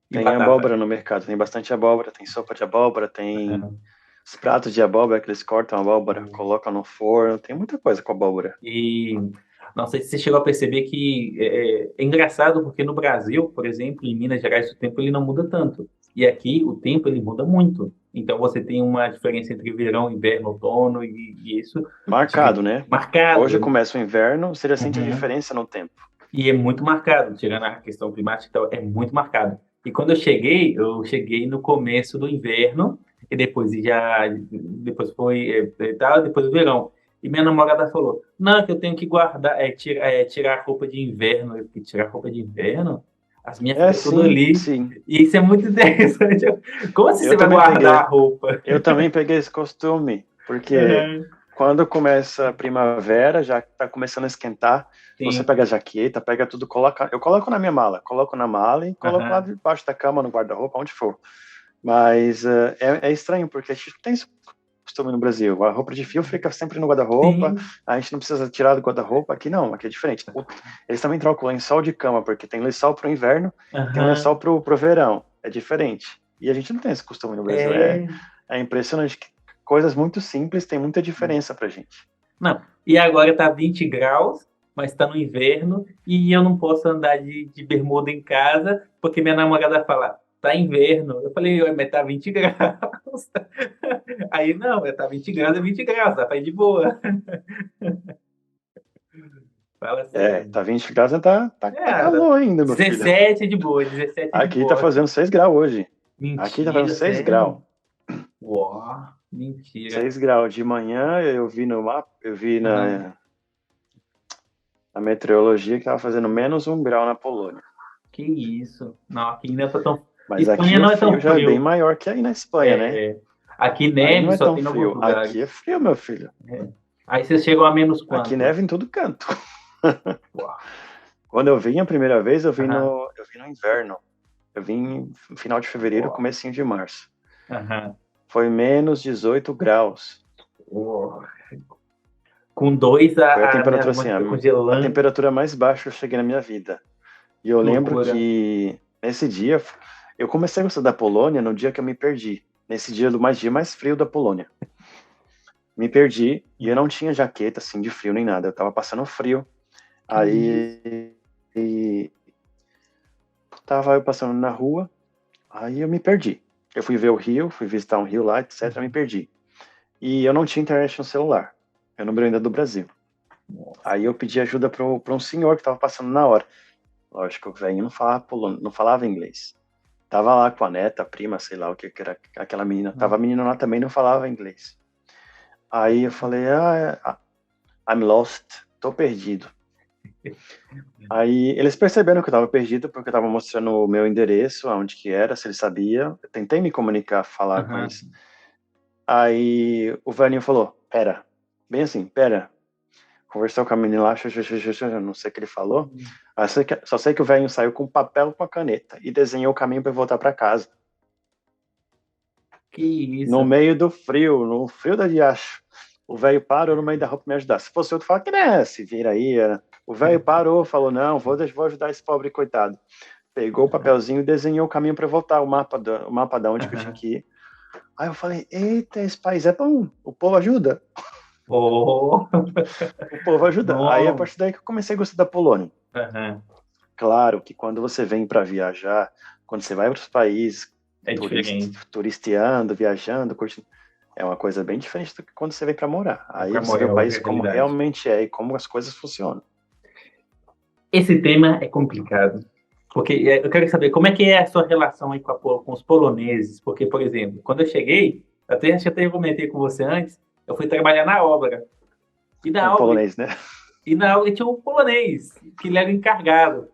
E Tem batata. abóbora no mercado, tem bastante abóbora, tem sopa de abóbora, tem Uhum. os pratos de abóbora que eles cortam a abóbora, Uhum. colocam no forno, tem muita coisa com abóbora. E não sei se você chegou a perceber que é engraçado porque no Brasil, por exemplo, em Minas Gerais, o tempo ele não muda tanto. E aqui o tempo ele muda muito. Então você tem uma diferença entre verão, inverno, outono e isso Marcado, né? Hoje marcado. começa o inverno, você já sente a Uhum. diferença no tempo. E é muito marcado, tirando a questão climática, e tal, é muito marcado. E quando eu cheguei no começo do inverno, e depois foi, tal, depois do verão. E minha namorada falou, não, que eu tenho que guardar, tirar a roupa de inverno. Eu fiquei, tirar a roupa de inverno? As minhas É ficam tudo sim, ali. sim. E isso é muito interessante. Como assim Eu você vai também guardar a peguei, roupa? eu também peguei esse costume, porque Uhum. quando começa a primavera, já está começando a esquentar, você Sim. pega a jaqueta, pega tudo, eu coloco na minha mala, coloco na mala e coloco lá Aham. debaixo da cama, no guarda-roupa, onde for. Mas é estranho, porque a gente não tem esse costume no Brasil. A roupa de fio fica sempre no guarda-roupa, Sim. a gente não precisa tirar do guarda-roupa. Aqui não, aqui é diferente. Eles também trocam lençol de cama, porque tem lençol para o inverno e tem lençol Aham. para o verão. É diferente. E a gente não tem esse costume no Brasil. É. É impressionante que coisas muito simples têm muita diferença pra gente. Não, e agora tá 20 graus, mas tá no inverno e eu não posso andar de bermuda em casa porque minha namorada fala, tá inverno. Eu falei, "Ué, mas tá 20 graus." Aí, não, tá 20 graus, é 20 graus, dá pra ir de boa. Fala sério. Tá 20 graus, tá É, calor ainda, meu filho. 17 de boa, 17 de Aqui tá boa. fazendo 6 graus hoje. Aqui tá fazendo Mentira, 6 graus. sério? Uó, mentira. 6 graus de manhã, eu vi no mapa, eu vi Aham. na meteorologia que tava fazendo -1 grau na Polônia. Que isso. Não, aqui ainda tá tão. Mas Espanha aqui o não é frio tão já é bem frio. maior que aí na Espanha, né? É, aqui Aí não neve é só tão tem em alguns frio. Aqui é lugares. frio, meu filho. É. Aí vocês chegam a menos Aqui quanto? neve em todo canto. Uau. Quando eu vim a primeira vez, Aham. eu vim no inverno. Eu vim no final de fevereiro, Uau. comecinho de março. Aham. Foi -18 graus. Uau. Com dois, Foi a minhas temperatura mãos assim, ficam a congelando. temperatura mais baixa que eu cheguei na minha vida. E eu Que lembro loucura. que nesse dia eu comecei a gostar da Polônia no dia que eu me perdi. Nesse dia mais frio da Polônia. Me perdi e eu não tinha jaqueta assim de frio nem nada. Eu tava passando frio. Que isso? Aí e tava eu passando na rua, aí eu me perdi. Eu fui ver o rio, fui visitar um rio lá, etc, me perdi. E eu não tinha internet no celular. Meu número ainda é do Brasil. Aí eu pedi ajuda para um senhor que estava passando na hora. Lógico, o velhinho não falava inglês. Tava lá com a neta, a prima, sei lá o que era aquela menina. Tava a menina lá também, não falava inglês. Aí eu falei, I'm lost, tô perdido. Aí eles perceberam que eu tava perdido, porque eu tava mostrando o meu endereço, aonde que era, se eles sabiam. Eu tentei me comunicar, falar com eles. Aí o velhinho falou, pera, bem assim, pera. Conversou com a menina lá, não sei o que ele falou. Só sei que o velhinho saiu com papel e com a caneta e desenhou o caminho para voltar para casa. Que isso? No meio do frio, no frio da diacho. O velho parou no meio da rua para me ajudar. Se fosse outro, fala que né, se vira aí. O velho parou, falou, não, vou ajudar esse pobre coitado. Pegou o papelzinho e desenhou o caminho para voltar, o mapa da onde que eu tinha que ir. Aí eu falei, eita, esse país é bom, o povo ajuda. Oh. O povo ajuda. Bom. Aí a partir daí que eu comecei a gostar da Polônia. Uhum. Claro que quando você vem para viajar, quando você vai para os países, turisteando, viajando, curtindo, é uma coisa bem diferente do que quando você vem para morar. Aí você vê o país como realmente é e como as coisas funcionam. Esse tema é complicado, porque eu quero saber como é que é a sua relação aí com os poloneses, porque, por exemplo, quando eu cheguei, acho que até comentei com você antes, eu fui trabalhar na obra. E na obra, polonês, né? E na obra tinha um polonês, que ele era encarregado.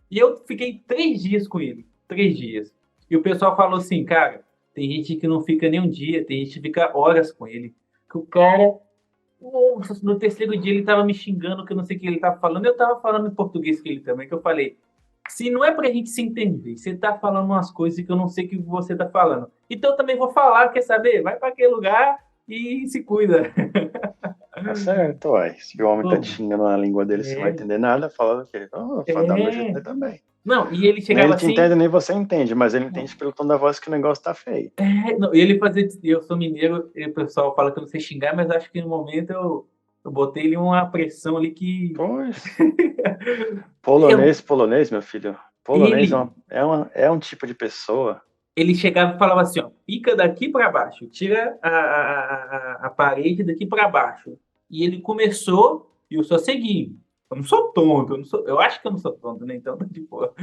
E eu fiquei 3 dias com ele, 3 dias. E o pessoal falou assim, cara, tem gente que não fica nem um dia, tem gente que fica horas com ele. Que o cara, no terceiro dia ele tava me xingando, que eu não sei o que ele tava falando. Eu tava falando em português com ele também, que eu falei, se não é pra gente se entender, você tá falando umas coisas que eu não sei o que você tá falando. Então eu também vou falar, quer saber? Vai para aquele lugar e se cuida. Tá certo, uai. Se o homem tá te xingando na língua dele, você não vai entender nada, fala o quê? Fala da meu jeito também. Não, e ele chegava nem ele assim... te entende, nem você entende, mas ele entende pelo tom da voz que o negócio tá feio. Não, ele fazia... Eu sou mineiro, e o pessoal fala que eu não sei xingar, mas acho que no momento eu botei ele uma pressão ali que... Pois. Polonês, meu filho. Polonês é um tipo de pessoa... Ele chegava e falava assim, ó, pica daqui para baixo, tira a parede daqui para baixo. E ele começou, e eu só segui. Eu não sou tonto, eu acho que eu não sou tonto, né? Então, tipo...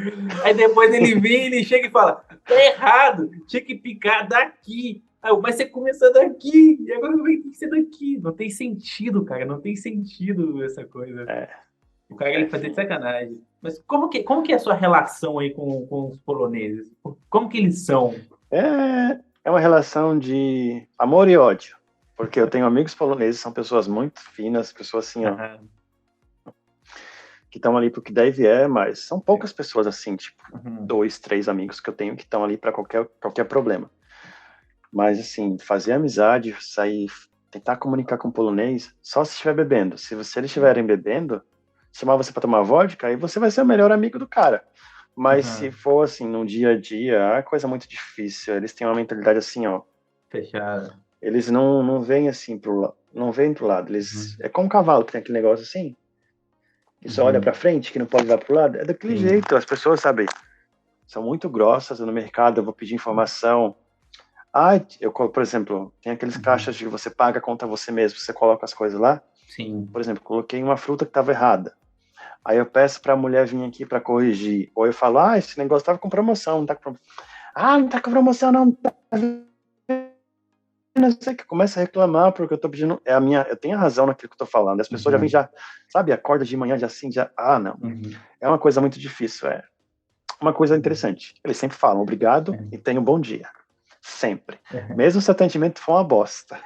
Aí depois ele vem, ele chega e fala, tá errado, tinha que picar daqui. Aí, mas você começou daqui, e agora vai ter que ser daqui. Não tem sentido, cara, não tem sentido essa coisa. O cara, ele fazia de sacanagem. Mas como que é a sua relação aí com os poloneses? Como que eles são? É uma relação de amor e ódio. Porque eu tenho amigos poloneses, são pessoas muito finas, pessoas assim, ó, que estão ali pro que deve mas são poucas pessoas assim, tipo, 2, 3 amigos que eu tenho que estão ali para qualquer problema. Mas assim, fazer amizade, sair, tentar comunicar com o polonês, só se estiver bebendo. Se eles estiverem bebendo, chamar você para tomar vodka, aí você vai ser o melhor amigo do cara. Mas se for assim, no dia a dia, é coisa muito difícil. Eles têm uma mentalidade assim, ó. Fechada. Eles não vêm assim não vêm pro lado. Eles é como um cavalo que tem aquele negócio assim, que só olha para frente, que não pode olhar pro lado. É daquele jeito. As pessoas, sabe, são muito grossas no mercado. Eu vou pedir informação. Por exemplo, tem aqueles caixas de você paga a conta você mesmo, você coloca as coisas lá. Sim. Por exemplo, coloquei uma fruta que estava errada. Aí eu peço para a mulher vir aqui para corrigir. Ou eu falo, esse negócio estava com promoção, não tá com promoção. Não tá com promoção, não. Não sei, que começa a reclamar porque eu tô pedindo. Eu tenho a razão naquilo que eu tô falando. As pessoas já vêm, sabe, acorda de manhã, não. É uma coisa muito difícil, uma coisa interessante. Eles sempre falam obrigado e tenham um bom dia. Sempre. Mesmo se o atendimento for uma bosta.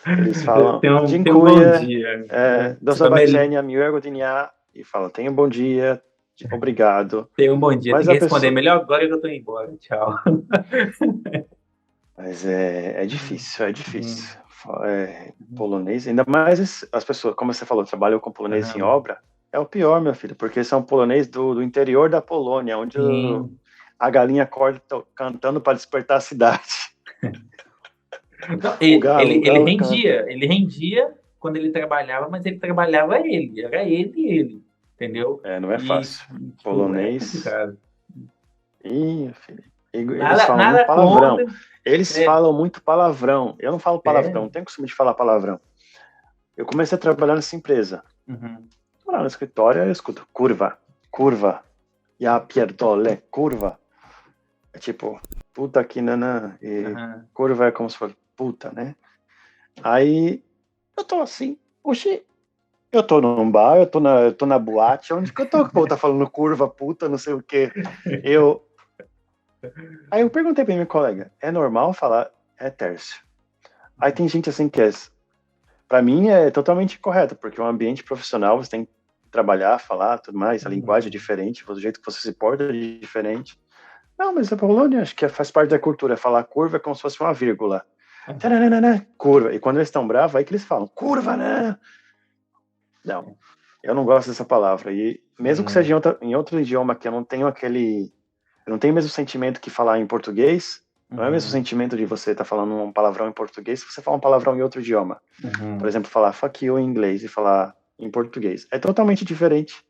Eles falam, tem um bom dia. Do zobaczenia, miłego dnia, e falam, tenha um bom dia, obrigado. Tenha um bom dia, mas tem que responder melhor agora que eu tô indo embora, tchau. Mas é difícil. Polonês, ainda mais as pessoas, como você falou, trabalham com polonês em obra, é o pior, meu filho, porque são polonês do interior da Polônia, onde a galinha acorda cantando para despertar a cidade. Ele rendia quando ele trabalhava, mas ele trabalhava era ele, entendeu? Não é fácil. Polonês. É complicado. Ih, filho. Eles Nada, falam muito nada palavrão. contra. Eles É, falam muito palavrão. Eu não falo palavrão, é. não tenho costume de falar palavrão. Eu comecei a trabalhar nessa empresa. Uhum, Lá no escritório eu escuto curva, curva, ya pierdole, curva. É tipo, puta que nanã. E uhum. curva é como se fosse puta, né? Aí eu tô assim, oxi, eu tô num bar, eu tô na boate, onde que eu tô? O povo tá falando curva, puta, não sei o quê. Eu, aí eu perguntei pra minha colega, é normal falar é tércio? Aí tem gente assim que é, pra mim é totalmente correto, porque é um ambiente profissional, você tem que trabalhar, falar, tudo mais, a linguagem é Uhum. diferente, o jeito que você se porta é diferente. Não, mas a Polônia acho que faz parte da cultura, falar curva é como se fosse uma vírgula. Taranana, curva. E quando eles estão bravos, aí que eles falam, curva, né? Não, eu não gosto dessa palavra. E mesmo que seja Uhum. em outro idioma que eu não tenho aquele. Eu não tenho o mesmo sentimento que falar em português, não é o mesmo Uhum. sentimento de você estar falando um palavrão em português se você falar um palavrão em outro idioma. Por Uhum. exemplo, falar fuck you em inglês e falar em português. É totalmente diferente.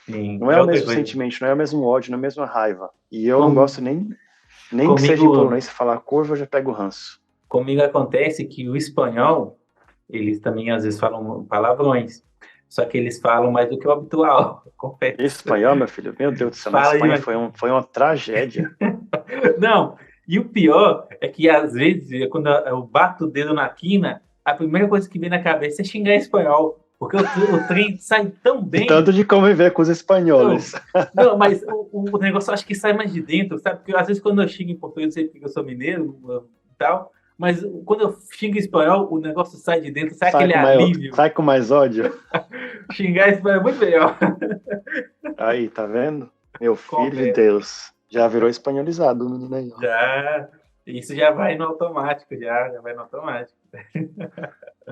Sim. Não E é o outra mesmo coisa, sentimento, não é o mesmo ódio, não é a mesma raiva. E eu não com, gosto nem que seja em comigo, polonês, se falar curva, eu já pego o ranço. comigo acontece que o espanhol, eles também às vezes falam palavrões, só que eles falam mais do que o habitual, confesso. Espanhol, meu filho, meu Deus do céu, na Fala Espanha demais. foi uma tragédia. Não, e o pior é que às vezes, quando eu bato o dedo na quina, a primeira coisa que vem na cabeça é xingar espanhol, porque o trem sai tão De tanto bem. de conviver com os espanhóis. Não, não, mas o negócio eu acho que sai mais de dentro, sabe? Porque às vezes quando eu xingo em português, eu sei porque eu sou mineiro e tal, mas quando eu xingo em espanhol, o negócio sai de dentro, sai aquele alívio. Sai com mais ódio. Xingar em espanhol é muito melhor, Aí, tá vendo? Meu filho de confesso. Deus. Já virou espanholizado o menino aí, ó. Já, isso já vai no automático, já vai no automático.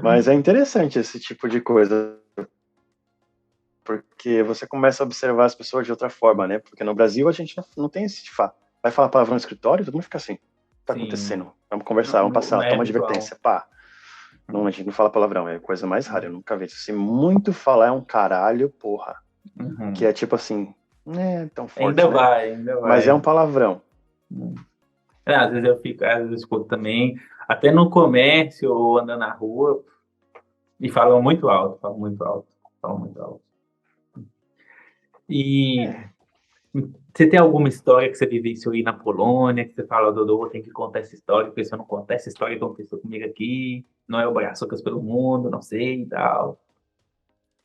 Mas é interessante esse tipo de coisa, porque você começa a observar as pessoas de outra forma, né? Porque no Brasil a gente não tem esse tipo. Vai falar palavrão no escritório, todo mundo fica assim. O que tá Sim, acontecendo? Vamos conversar, vamos não passar, é toma habitual. advertência, pá. Não, a gente não fala palavrão, é a coisa mais rara, eu nunca vi isso. Se muito falar é um caralho, porra. Que Uhum. é tipo assim, não é tão Ainda forte, né? vai, ainda Mas é um vai. palavrão. É, às vezes eu fico, às vezes eu escuto também, até no comércio ou andando na rua, e falam muito alto, falam muito alto, falam muito alto. E É. você tem alguma história que você vivenciou aí na Polônia, que você fala, Dodô, tem que contar essa história, porque se eu não contar essa história que aconteceu comigo aqui, não é o braço pelo mundo, não sei e tal.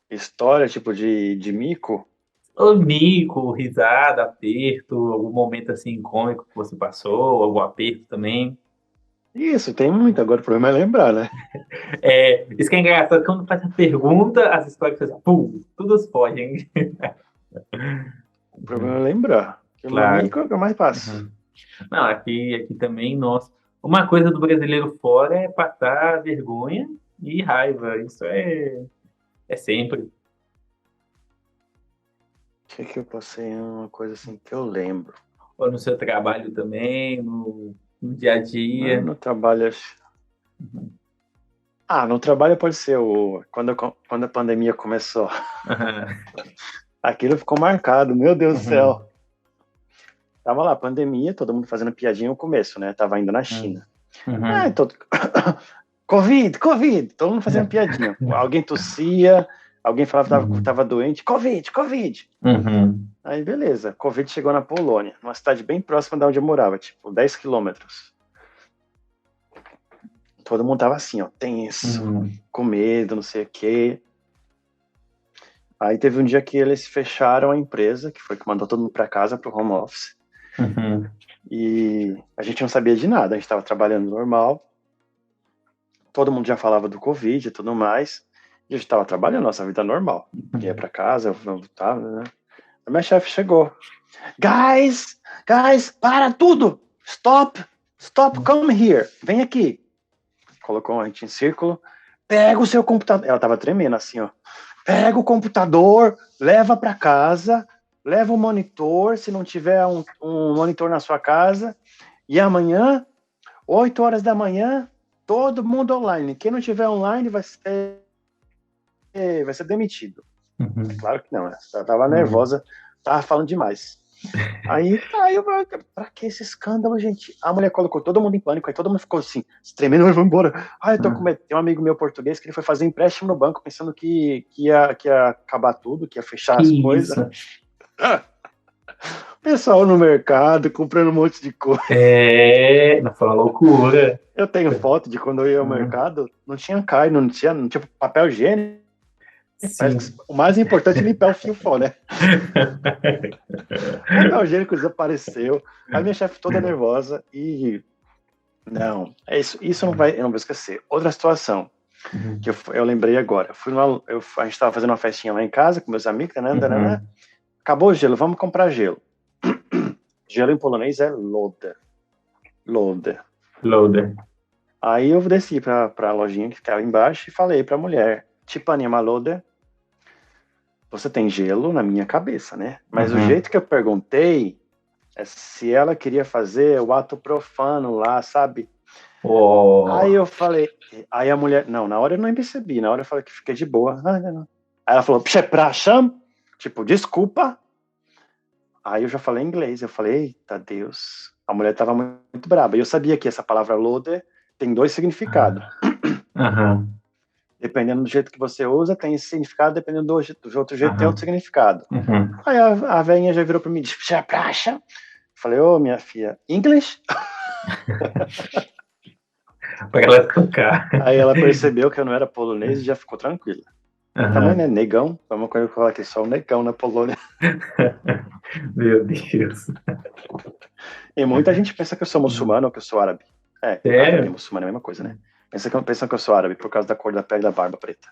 História tipo de mico. Ou mico, risada, aperto, algum momento assim cômico que você passou, algum aperto também. Isso, tem muito, agora o problema é lembrar, né? É, isso que é engraçado, quando faz a pergunta, as histórias fazem, pum, todas fogem. O problema é lembrar. Que Claro. mico é o que eu mais passo. Uhum. Não, aqui também, nossa. Uma coisa do brasileiro fora é passar vergonha e raiva. Isso é sempre. O que eu passei? Uma coisa assim que eu lembro. Ou no seu trabalho também, no dia a Não, dia. no trabalho. Ah, no trabalho pode ser quando a pandemia começou. Aham. Aquilo ficou marcado, meu Deus do céu. Uhum. Tava lá, pandemia, todo mundo fazendo piadinha no começo, né? Tava ainda na Uhum. China. Ah, Uhum. todo... Covid, Covid, todo mundo fazendo piadinha. Alguém tossia, alguém falava que Uhum. tava doente, Covid, Covid. Uhum. Aí, beleza, Covid chegou na Polônia, numa cidade bem próxima da onde eu morava, tipo, 10 quilômetros. Todo mundo tava assim, ó, tenso, Uhum. com medo, não sei o quê. Aí teve um dia que eles fecharam a empresa, que foi que mandou todo mundo para casa, pro home office. Uhum. E a gente não sabia de nada, a gente estava trabalhando normal, todo mundo já falava do Covid e tudo mais, e a gente estava trabalhando nossa vida normal. Ia Uhum. para casa, eu voltava, né? A minha chefe chegou. Guys, para tudo! Stop, come here, vem aqui. Colocou a gente em círculo. Pega o seu computador. Ela tava tremendo assim, ó. Pega o computador, leva para casa, leva o monitor, se não tiver um monitor na sua casa, e amanhã, 8 horas da manhã, todo mundo online. Quem não tiver online vai ser demitido. É Uhum. claro que não, né? Ela tava Uhum. nervosa, tava falando demais. Aí eu falei, pra que esse escândalo, gente? A mulher colocou todo mundo em pânico, aí todo mundo ficou assim, se tremendo, vamos embora. Eu tô com medo. Tem um amigo meu português que ele foi fazer empréstimo no banco pensando que ia acabar tudo, que ia fechar Que as coisas. isso? Pessoal no mercado, comprando um monte de coisa. Não foi uma loucura. Eu tenho foto de quando eu ia ao Hum, mercado, não tinha cai, não tinha papel higiênico. Parece que Sim. o mais importante é limpar o fio-fó, né? Papel higiênico desapareceu. Aí minha chefe toda nervosa e não, é isso não vai, eu não vou esquecer. Outra situação que Uhum, eu lembrei agora. A gente estava fazendo uma festinha lá em casa com meus amigos, né? uhum. Acabou o gelo, vamos comprar gelo. Gelo em polonês é loda. Loda. Loader. Aí eu desci para a lojinha que ficava embaixo e falei para a mulher, tipo anima loda, você tem gelo na minha cabeça, né? Mas o Uhum. jeito que eu perguntei é se ela queria fazer o ato profano lá, sabe? Aí Oh. eu falei, aí a mulher, não, na hora eu não percebi, na hora eu falei que fiquei de boa. Ah, não, não. Aí ela falou, przepraszam, tipo, desculpa. Aí eu já falei em inglês, eu falei, eita Deus. A mulher tava muito braba. E eu sabia que essa palavra loader tem dois significados. Aham, Dependendo do jeito que você usa, tem esse significado, dependendo do outro jeito, tem outro aham, significado. uhum. Aí a velhinha já virou para mim e disse, przepraszam. Falei, ô, minha filha, English? Para ela tocar. Aí ela percebeu que eu não era polonês e já ficou tranquila. Também, né, Aham. negão, vamos colocar aqui só o negão na Polônia. Meu Deus. E muita gente pensa que eu sou muçulmano ou que eu sou árabe. É, árabe e Sério? muçulmano é a mesma coisa, né? Pensam que eu sou árabe por causa da cor da pele e da barba preta.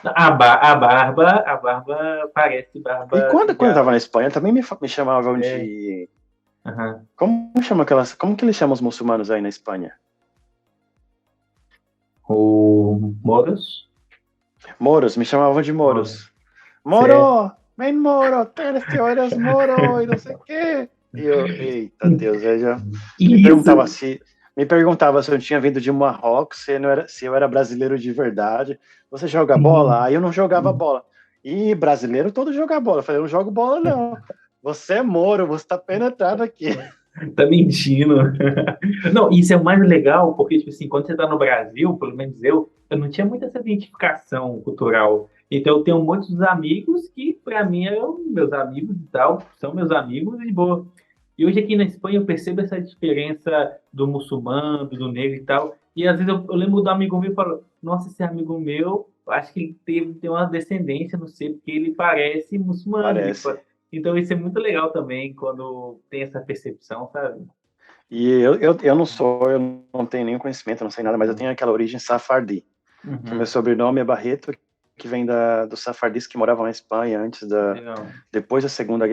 A barba parece E barba quando eu tava na de Espanha, também me chamavam É. de... Aham. Como que eles chamam os muçulmanos aí na Espanha? O Moros? Moros, me chamavam de Moros. Moros. Certo. Moro! Vem, Moro! Eres Moro! E não sei o quê. E eu, eita Deus, aí já me Isso. perguntava se eu tinha vindo de Marrocos, se eu era brasileiro de verdade. Você joga bola? Aí eu não jogava bola. E brasileiro todo joga bola. Eu falei, eu não jogo bola, não. Você é Moro, você tá penetrado aqui. Tá mentindo. Não, isso é o mais legal, porque, tipo assim, quando você tá no Brasil, pelo menos eu não tinha muita essa identificação cultural. Então, eu tenho muitos amigos que, para mim, eram meus amigos e tal, são meus amigos e boa. E hoje aqui na Espanha eu percebo essa diferença do muçulmano, do negro e tal. E às vezes eu lembro do amigo meu e falo, nossa, esse amigo meu, acho que ele tem uma descendência, não sei, porque ele parece muçulmano. Parece. Então isso é muito legal também, quando tem essa percepção, sabe? E eu não tenho nenhum conhecimento, não sei nada, mas eu tenho aquela origem safardí. Que meu Uhum. sobrenome é Barreto, que vem dos safardis que moravam na Espanha Legal. depois da Segunda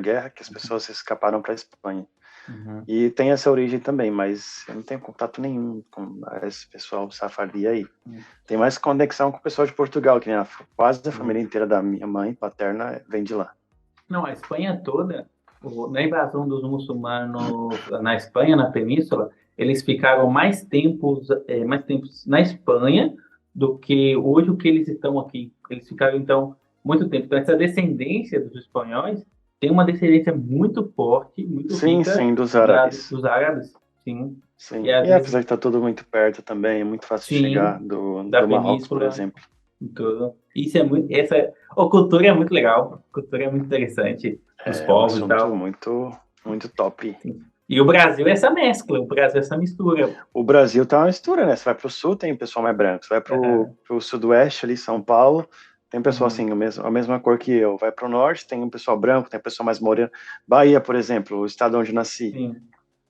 Guerra, que as pessoas escaparam para a Espanha. Uhum. E tem essa origem também, mas eu não tenho contato nenhum com esse pessoal safardi aí. Uhum. Tem mais conexão com o pessoal de Portugal, que quase a família Uhum. inteira da minha mãe paterna vem de lá. Não, a Espanha toda, na invasão dos muçulmanos na Espanha, na Península, eles ficaram mais tempos na Espanha do que hoje o que eles estão aqui. Eles ficaram, então, muito tempo. Então, essa descendência dos espanhóis tem uma descendência muito forte, muito Sim, rica sim, dos árabes. dos árabes, sim. E Sim. às E apesar vezes, de estar tudo muito perto também, é muito fácil de chegar sim, da do Marrocos, por Península, exemplo. e tudo. Isso é muito, a cultura é muito legal, a cultura é muito interessante dos É um povos e assunto tal. muito top. Sim. E o Brasil é essa mescla, o Brasil é essa mistura. O Brasil tá uma mistura, né? Você vai pro sul, tem o pessoal mais branco. Você vai Aham, pro sudoeste, ali, São Paulo, tem um pessoal uhum, assim, a mesma cor que eu. Vai pro norte, tem um pessoal branco, tem um pessoal mais moreno. Bahia, por exemplo, o estado onde eu nasci, sim,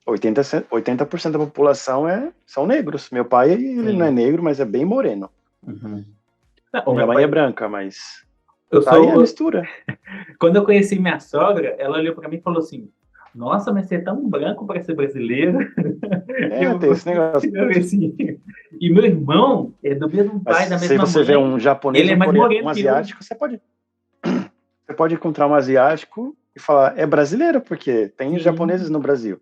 80% da população são negros. Meu pai, ele não é sim. negro, mas é bem moreno. Uhum. Não, o Minha meu mãe é pai, branca, mas eu tá aí a sou. mistura. Quando eu conheci minha sogra, ela olhou para mim e falou assim: Nossa, mas você é tão branco para ser brasileiro. É, tem esse negócio. Eu assim, e meu irmão é do mesmo Mas pai, da se mesma você vê mãe, um japonês, ele é um mais coreano, moreno um que eu. asiático, você pode encontrar um asiático e falar, é brasileiro, porque tem japoneses Sim. no Brasil.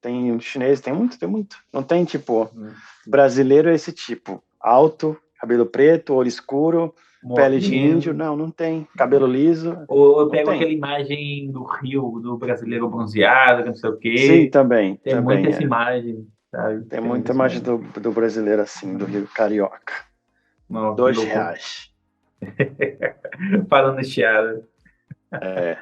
Tem chinês, tem muito, tem muito. Não tem tipo, Uhum. brasileiro é esse tipo, alto, Cabelo preto, olho escuro, pele de Moreno. índio. Não, não tem. Cabelo liso, Ou eu não pego tem. aquela imagem do Rio, do brasileiro bronzeado, que não sei o Sim, quê. também, Tem muita também essa é. imagem, sabe? Tem Tem muita muita essa imagem imagem. do brasileiro assim, do Rio Carioca. Não, que loucura. R$ 2. Falando chiado. É.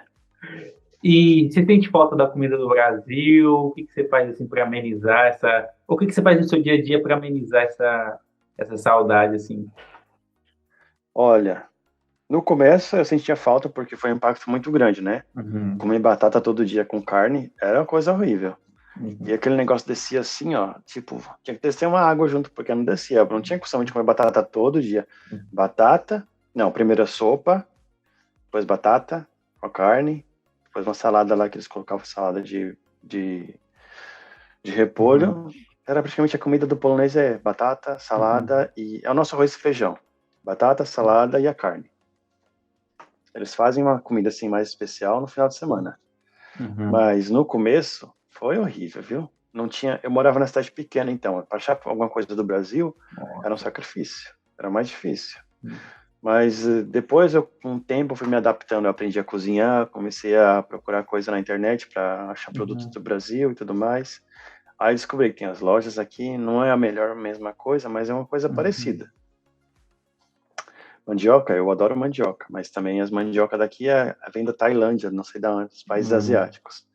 E você sente falta da comida do Brasil? O que que você faz assim para amenizar essa? O que que você faz no seu dia a dia para amenizar essa saudade assim? Olha, no começo eu sentia falta porque foi um impacto muito grande, né? Uhum, Comer batata todo dia com carne era uma coisa horrível. E uhum, aquele negócio descia assim, ó, tipo, tinha que descer uma água junto, porque não descia. Eu não tinha costume de comer batata todo dia. Batata, não, primeiro a sopa, depois batata com a carne, depois uma salada lá que eles colocavam salada de uhum, repolho. Era praticamente a comida do polonês é batata, uhum, salada e é o nosso arroz e feijão. Batata, salada e a carne. Eles fazem uma comida assim mais especial no final de semana. uhum. Mas no começo foi horrível, viu? Não tinha, eu morava na cidade pequena, então, para achar alguma coisa do Brasil era um Nossa. sacrifício, era mais difícil. Mas depois, com um tempo, eu fui me adaptando, eu aprendi a cozinhar, comecei a procurar coisa na internet para achar produtos Uhum, do Brasil e tudo mais. Aí descobri que tem as lojas aqui, não é a melhor mesma coisa, mas é uma coisa uhum, parecida. Mandioca, eu adoro mandioca, mas também as mandioca daqui vem da Tailândia, não sei da onde, dos países uhum. asiáticos.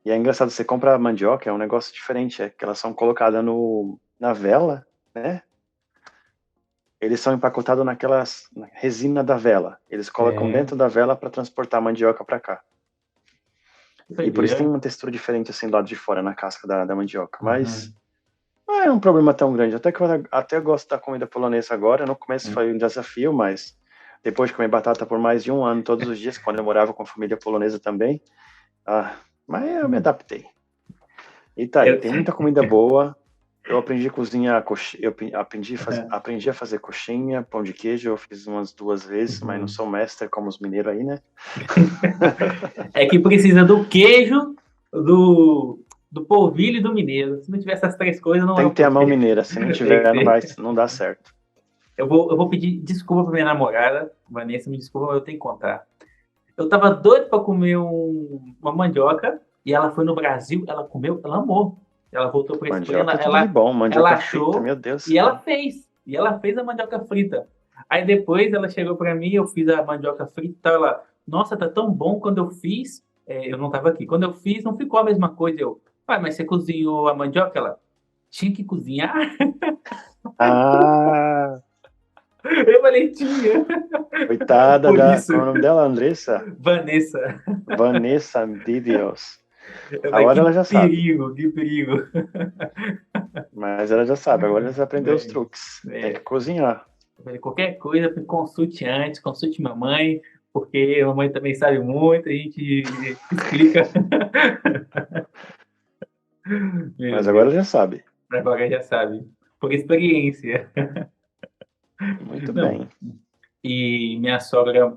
E é engraçado, você compra a mandioca, é um negócio diferente, é que elas são colocadas na vela, né? Eles são empacotados na resina da vela. Eles colocam É, dentro da vela para transportar a mandioca para cá. que E por isso tem doideira. uma textura diferente assim do lado de fora, na casca da mandioca. Mas Uhum, não é um problema tão grande. Até gosto da comida polonesa agora. No começo uhum. foi um desafio, mas depois de comer batata por mais de um ano, todos os dias, quando eu morava com a família polonesa também, ah, mas eu me adaptei. E tá aí, Eu, tem muita comida boa. Eu aprendi a cozinhar, eu aprendi a fazer coxinha, pão de queijo, eu fiz umas 2 vezes, mas não uhum. sou mestre como os mineiros aí, né? É que precisa do queijo, do polvilho e do mineiro. Se não tiver essas três coisas, não é Tem um que ter a mão poder. mineira, se não Tem que tiver, ter. não dá certo. Eu vou pedir desculpa pra minha namorada, Vanessa, me desculpa, mas eu tenho que contar. Eu tava doido pra comer uma mandioca e ela foi no Brasil, ela comeu, ela amou. Ela voltou pra Espanha, ela, Mandioca é tudo de ela, bom, ela mandioca frita, achou meu Deus do e ela céu. fez. E ela fez a mandioca frita. Aí depois ela chegou pra mim, eu fiz a mandioca frita, e tal, ela, nossa, tá tão bom quando eu fiz, eu não tava aqui. Quando eu fiz, não ficou a mesma coisa. Eu, pai, mas você cozinhou a mandioca? Ela, tinha que cozinhar? Ah, Eu falei, tinha. coitada Por da. isso, Como é o nome dela? Andressa? Vanessa. Vanessa de Deus. Eu falei, Agora que ela já sabe. perigo, que perigo. Mas ela já sabe, agora ela já aprendeu os É, truques. Tem que é. cozinhar. Eu falei, qualquer coisa, consulte antes, consulte mamãe, porque a mamãe também sabe muito, a gente explica. Meu Mas agora Deus, já sabe. agora já sabe. Por experiência. Muito Não. bem. E minha sogra,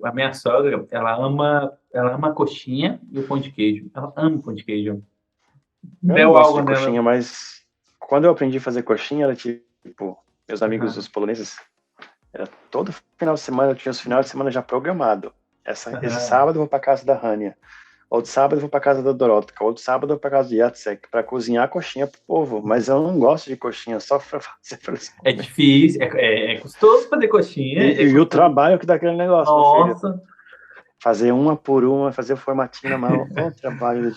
a minha sogra, ela ama a coxinha e o pão de queijo. Ela ama o pão de queijo. Eu não Deu gosto algo de nela. coxinha, mas quando eu aprendi a fazer coxinha, era tipo, meus amigos Aham, os poloneses, era todo final de semana, eu tinha os finais de semana já programado. Esse aham. sábado eu vou para casa da Rania, outro sábado eu vou para casa da Dorotka, outro sábado eu vou para casa do Jacek, para cozinhar coxinha pro povo. Mas eu não gosto de coxinha, só para fazer para eles É comer. difícil, é custoso fazer coxinha, é E o custoso. trabalho que dá aquele negócio, meu filho. Nossa, Fazer uma por uma, fazer o formatinho na mão, o trabalho.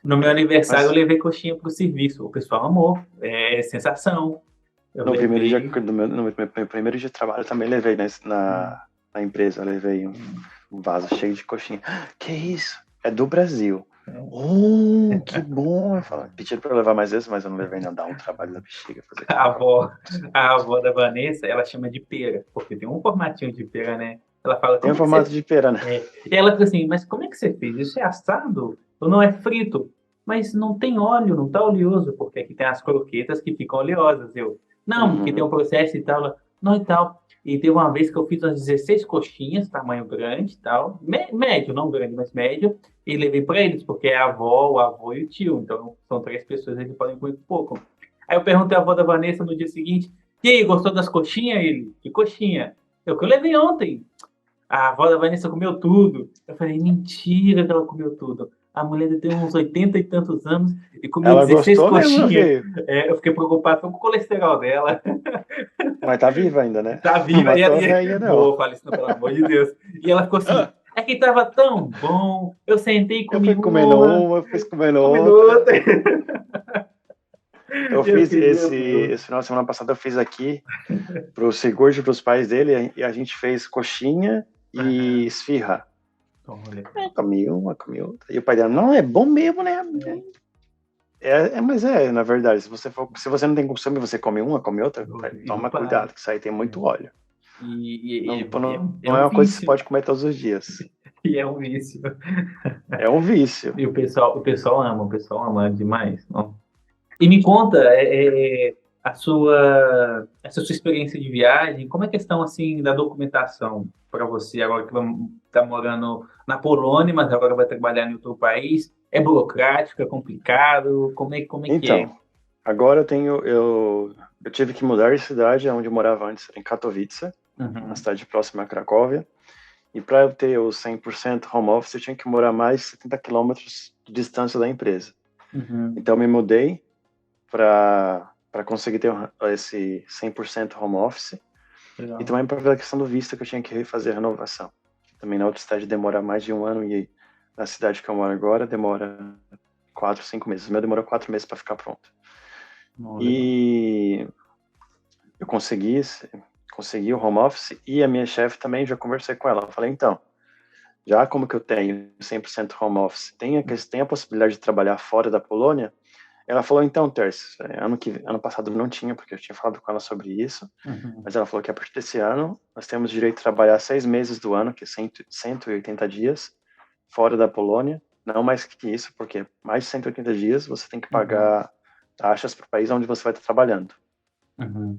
no meu aniversário eu Mas levei coxinha pro serviço. O pessoal amou. É sensação. Eu no primeiro dia, levei. no meu primeiro dia de trabalho, eu também levei na empresa, eu levei um vaso cheio de coxinha. Que isso? É do Brasil. Que bom! Eu falo, pediram para eu levar mais vezes, mas eu não levei, não. Dá um trabalho da bexiga fazer aquele A negócio. avó, a avó da Vanessa, ela chama de pera, porque tem um formatinho de pera, né? Ela fala, Tem o como é que formato você. de pera, né? E ela fala assim, mas como é que você fez? Isso é assado ou não é frito? Mas não tem óleo, não tá oleoso, porque aqui tem as croquetas que ficam oleosas. Eu, não, porque tem um Uhum. processo e tal. Ela, não e tal. E teve uma vez que eu fiz umas 16 coxinhas, tamanho grande e tal, médio, não grande, mas médio, e levei para eles, porque é a avó, o avô e o tio. Então são três pessoas, eles podem comer pouco. Aí eu perguntei à avó da Vanessa no dia seguinte, E aí, gostou das coxinhas? Ele, que coxinha? Eu que eu levei ontem. A avó da Vanessa comeu tudo. Eu falei, mentira que ela comeu tudo. A mulher tem uns 80 e tantos anos e comeu Ela 16 gostou mesmo, eu coxinhas. vi. Eu fiquei preocupado com o colesterol dela. Mas tá viva ainda, né? Tá Não viva. matou a velhinha, não. Boa, Falecida, pelo amor de Deus. E ela ficou assim, é que tava tão bom. Eu sentei e Eu comi fui comendo uma, uma, fui comendo comi outra. outra. Eu Eu fiz fiquei, meu Deus. esse final de semana passada, eu fiz aqui pro Sigurd e pros pais dele, e a gente fez coxinha e Aham. esfirra. Olha. Comi uma, comi outra. E o pai dela, não, é bom mesmo, né? Mas na verdade, se você não tem costume, você come uma, come outra, E não toma para. cuidado, que isso aí tem É. muito óleo. E, e, e é, é Não um é uma coisa que você vício. pode comer todos os dias. E é um vício. É um vício. E o pessoal ama demais. Não? E me conta essa sua experiência de viagem, como é a questão assim da documentação para você agora que está morando na Polônia, mas agora vai trabalhar em outro país? É burocrático, é complicado? Como é que é? Então, agora eu tive que mudar de cidade, onde eu morava antes, em Katowice, uma Uhum, cidade próxima a Cracóvia. E para eu ter o 100% home office, eu tinha que morar mais de 70 quilômetros de distância da empresa. uhum, Então, eu me mudei para conseguir ter esse 100% home office. E legal. também pela questão do visto, que eu tinha que refazer a renovação. Também na outra cidade demora mais de um ano, e na cidade que eu moro agora demora 4, 5 meses. O meu demorou 4 meses para ficar pronto. Não, legal. E eu consegui o home office, e a minha chefe também, já conversei com ela. Eu falei, então, já como que eu tenho 100% home office, tem a possibilidade de trabalhar fora da Polônia? Ela falou, então, Terce, ano passado não tinha, porque eu tinha falado com ela sobre isso, Uhum, mas ela falou que a partir desse ano nós temos direito de trabalhar 6 meses do ano, que é 180 dias, fora da Polônia, não mais que isso, porque mais de 180 dias você tem que uhum, pagar taxas para o país onde você vai estar trabalhando. uhum.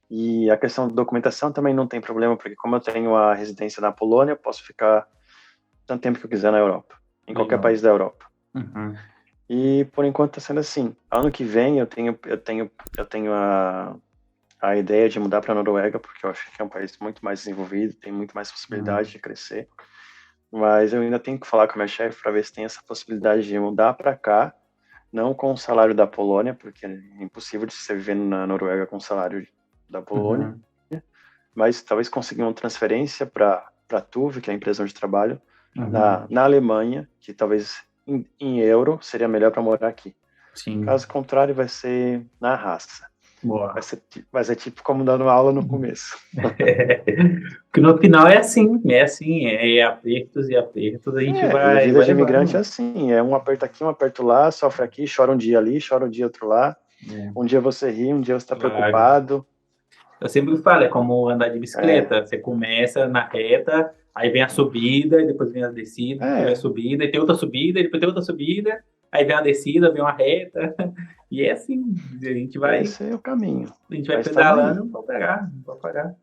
E a questão da documentação também não tem problema, porque como eu tenho a residência na Polônia, eu posso ficar tanto tempo que eu quiser na Europa, em qualquer Legal. país da Europa. Uhum, E por enquanto está sendo assim. Ano que vem eu tenho a ideia de mudar para a Noruega, porque eu acho que é um país muito mais desenvolvido, tem muito mais possibilidade uhum, de crescer. Mas eu ainda tenho que falar com a minha chefe para ver se tem essa possibilidade de mudar para cá, não com o salário da Polônia, porque é impossível de você viver na Noruega com o salário da Polônia, uhum, mas talvez conseguir uma transferência para a TUV, que é a empresa onde trabalho, uhum. na Alemanha, que talvez em euro seria melhor para morar aqui. Sim, Caso contrário, vai ser na raça. boa. Vai ser tipo como dando aula no começo. Que no final é assim, apertos e apertos, a gente E a vida vai de imigrante é levando. assim, é um aperto aqui, um aperto lá, sofre aqui, chora um dia ali, chora um dia outro lá. É, Um dia você ri, um dia você está claro. preocupado. Eu sempre falo, é como andar de É, bicicleta. Você começa na reta, aí vem a subida, e depois vem a descida, depois vem a é, subida, e tem outra subida, e depois tem outra subida, aí vem a descida, vem uma reta. E é assim, esse é o caminho. a gente vai Mas estamos pedalando, aí. não pode parar, não pode parar.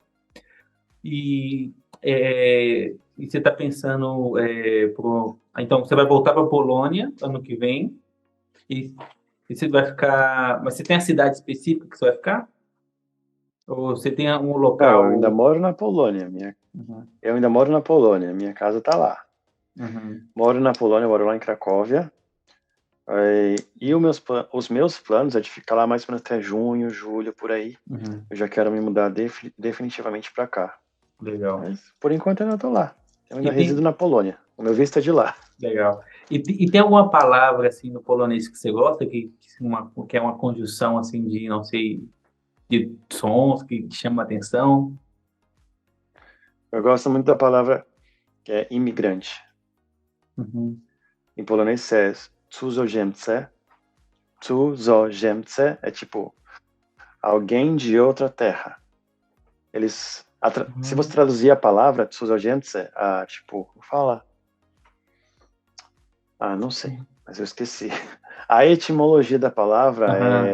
E, e você está pensando, então você vai voltar para a Polônia ano que vem, e, e você vai ficar, mas você tem a cidade específica que você vai ficar? Ou você tem um Não, eu ainda local? moro na Polônia. Uhum, Eu ainda moro na Polônia. Minha casa está lá. uhum, Moro na Polônia, moro lá em Cracóvia. E os meus planos é de ficar lá mais ou menos até junho, julho, por aí. uhum. Eu já quero me mudar definitivamente para cá. Legal. Mas por enquanto eu ainda estou lá. Eu E ainda resido tem, na Polônia. O meu visto é de lá. legal. E tem alguma palavra assim no polonês que você gosta, que é uma conjunção assim de, não sei, de sons que te chama a atenção? Eu gosto muito da palavra que é imigrante. Uhum. Em polonês é cudzoziemcy. Cudzoziemcy é tipo alguém de outra terra. Se você Uhum. traduzir a palavra cudzoziemcy, tipo, fala, não sei, mas eu esqueci. A etimologia da palavra Aham.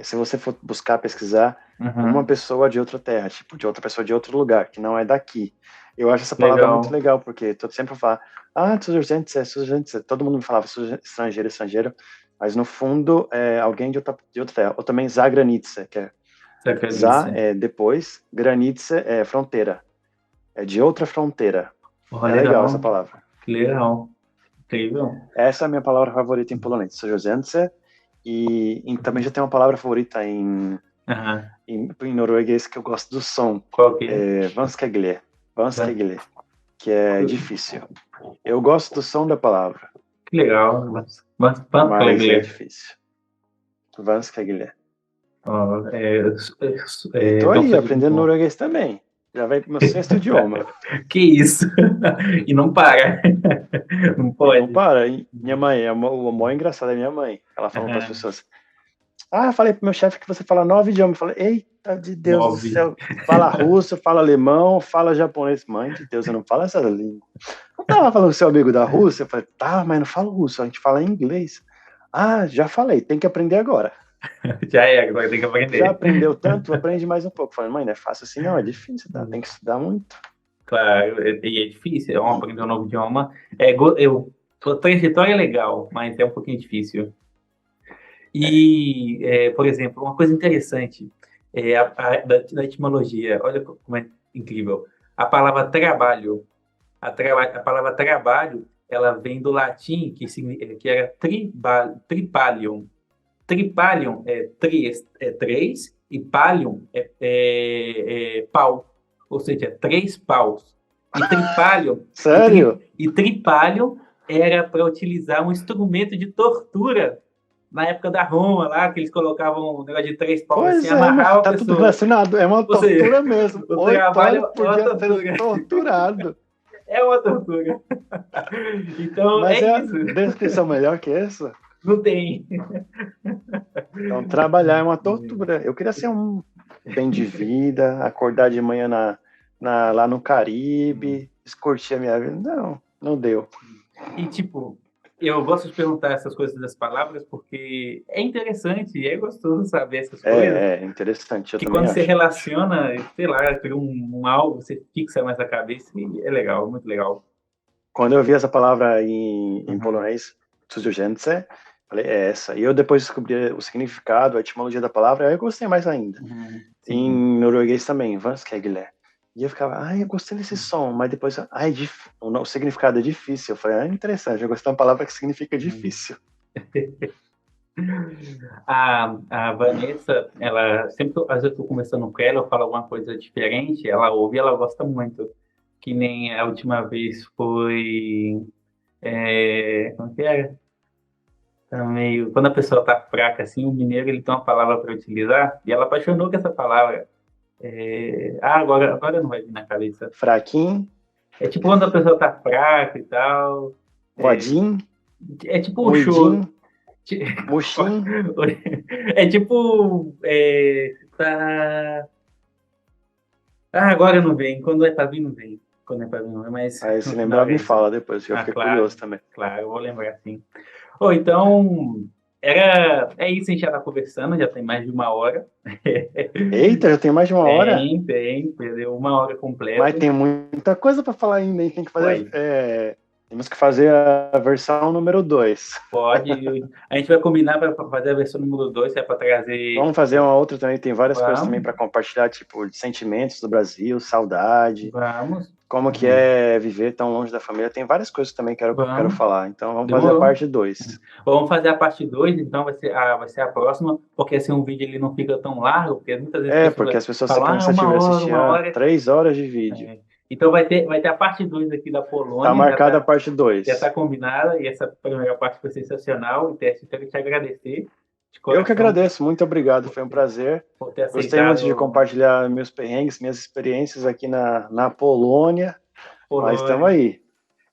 se você for buscar pesquisar, uma Uhum. pessoa de outra terra, tipo, de outra pessoa de outro lugar, que não é daqui. Eu acho essa palavra muito Legal. legal, porque todo sempre fala, cudzoziemcy, cudzoziemcy. Todo mundo me falava estrangeiro, estrangeiro. mas no fundo é alguém de outra terra. Ou também za granica, que é za Sacralice. é depois, granica é fronteira, é de outra fronteira. Oh, É legal essa legal. palavra. Que legal. Incrível. Essa é a minha palavra favorita em polonês, sojosence, e também já tem uma palavra favorita Aham. em norueguês que eu gosto do som, Qual que é? é vanskegele, que é difícil. Eu gosto do som da palavra, Que legal. Mas mas é legal. difícil. Vanskegele. Ó, E tô então aí, foi muito aprendendo bom. norueguês também. Já vai pro meu sexto idioma. Que isso? E não para. Não E não pode. para. E minha mãe, o maior engraçado é minha mãe. Ela falando para as Aham. pessoas: Ah, falei pro meu chefe que você fala 9 idiomas. Eu falei: Eita de Deus do 9. céu. Fala russo, fala alemão, fala japonês. Mãe de Deus, eu não falo essa língua. Não tava falando com seu amigo da Rússia? Eu falei: Tá, mas não falo russo, a gente fala em inglês. Ah, já falei, tem que aprender agora. Já é, agora tem que Já aprender. aprendeu tanto? Aprende mais um pouco. Eu falei: Mãe, não é fácil assim, não, é difícil, tá? Tem que estudar muito. Claro, e é difícil, é um aprender um novo idioma. A trajetória é legal, mas é um pouquinho difícil. É. E, por exemplo, uma coisa interessante da etimologia, olha como é incrível. A palavra trabalho, a palavra trabalho, ela vem do latim, que era tripalium. Tripalium é três e palium é pau, ou seja, três paus. E tripalium, Sério? e tripalium era para utilizar um instrumento de tortura na época da Roma, lá, que eles colocavam um negócio de três paus assim, Pois é, amarrava a tá tudo pessoa. relacionado. É uma Ou seja, tortura mesmo. o O trabalho Hipólito é uma podia ser tortura. torturado. É uma tortura. Então, é Mas é a isso. descrição melhor que essa. Não tem. Então, trabalhar é uma tortura. Eu queria ser um bem de vida, acordar de manhã lá no Caribe, curtir a minha vida. Não, não deu. E, tipo, eu gosto de perguntar essas coisas das palavras porque é interessante e é gostoso saber essas coisas. É interessante, eu Que também quando você acho. relaciona, sei lá, cria um algo, você fixa mais na cabeça e é legal, muito legal. Quando eu vi essa palavra em Uhum. polonês, "cudzoziemce", falei, é essa. E eu depois descobri o significado, a etimologia da palavra, aí eu gostei mais ainda. Uhum. Sim. Em norueguês também, vanskegele. E eu ficava, ai, eu gostei desse som, mas depois, ai, o significado é difícil. Eu falei, ah, interessante, eu gostei de uma palavra que significa Uhum. difícil. A Vanessa, ela sempre, às vezes eu estou conversando com ela, eu falo alguma coisa diferente, ela ouve e ela gosta muito. Que nem a última vez foi. Como que era? Tá meio, quando a pessoa tá fraca, assim, o mineiro ele tem uma palavra para utilizar e ela apaixonou com essa palavra. Agora não vai vir na cabeça. Fraquinho, É tipo quando a pessoa tá fraca e tal. É, coadinho, é tipo um show. moidinho, mochim. É tipo. Tá. Agora não vem. Quando é pra vir, não vem. Quando é pra vir, não vem, mas Aí se no final lembrar, me vem. fala depois, que eu fiquei Claro, curioso também. claro, eu vou lembrar sim. Então, é isso, a gente já tá conversando, já tem mais de uma hora. Eita, já tem mais de uma hora? Perdeu uma hora Mas completa. tem muita coisa para falar ainda, hein? Tem que fazer. Uai, Temos que fazer a versão número 2. pode. A gente vai combinar para fazer a versão número 2, é para trazer. Vamos fazer uma outra também. Tem várias coisas também Vamos, para compartilhar, tipo, de sentimentos do Brasil, saudade, vamos. como que Uhum. é viver tão longe da família. Tem várias coisas também que quero Vamos, falar. Então vamos fazer a demorou. parte 2. Vamos fazer a parte 2, então vai ser a próxima, porque assim um vídeo ele não fica tão largo, porque muitas vezes as É, pessoas porque as pessoas têm falam, cansativa de assistir uma a hora. 3 horas de vídeo. Então vai ter a parte 2 aqui da Tá Polônia, marcada a parte já 2. tá combinada, e essa primeira parte foi sensacional, e Tess, eu quero te agradecer de Eu que coração agradeço, muito obrigado, foi um prazer. por ter Gostei muito de aceitado compartilhar meus perrengues, minhas experiências aqui na Polônia, a mas estamos Polônia, aí. e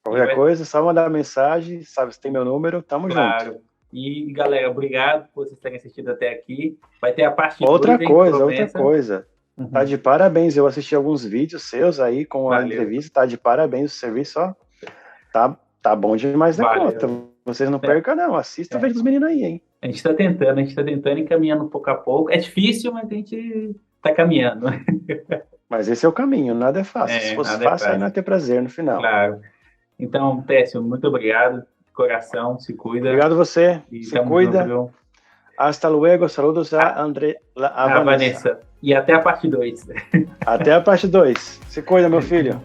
Qualquer vai, coisa, só mandar mensagem, sabe, você tem meu número, tamo junto. claro. E galera, obrigado por vocês terem assistido até aqui. Vai ter a parte 2, hein? Outra Promessa. coisa. Tá Uhum. de parabéns, eu assisti alguns vídeos seus aí com a Valeu, entrevista, tá de parabéns o serviço, ó. Tá bom demais da conta. valeu. Vocês não percam, não. Assista o É. vídeo dos meninos aí, hein? A gente está tentando e caminhando pouco a pouco. É difícil, mas a gente está caminhando. Mas esse é o caminho, nada é fácil. Se fosse Nada é fácil, aí não ia fácil, ter prazer no final. claro. Então, Técio, muito obrigado. coração, se cuida. Obrigado você, E se cuida. junto, Hasta luego, saludos a André, a Vanessa. Vanessa. E até a parte 2. Até a parte 2. Se cuida, meu filho.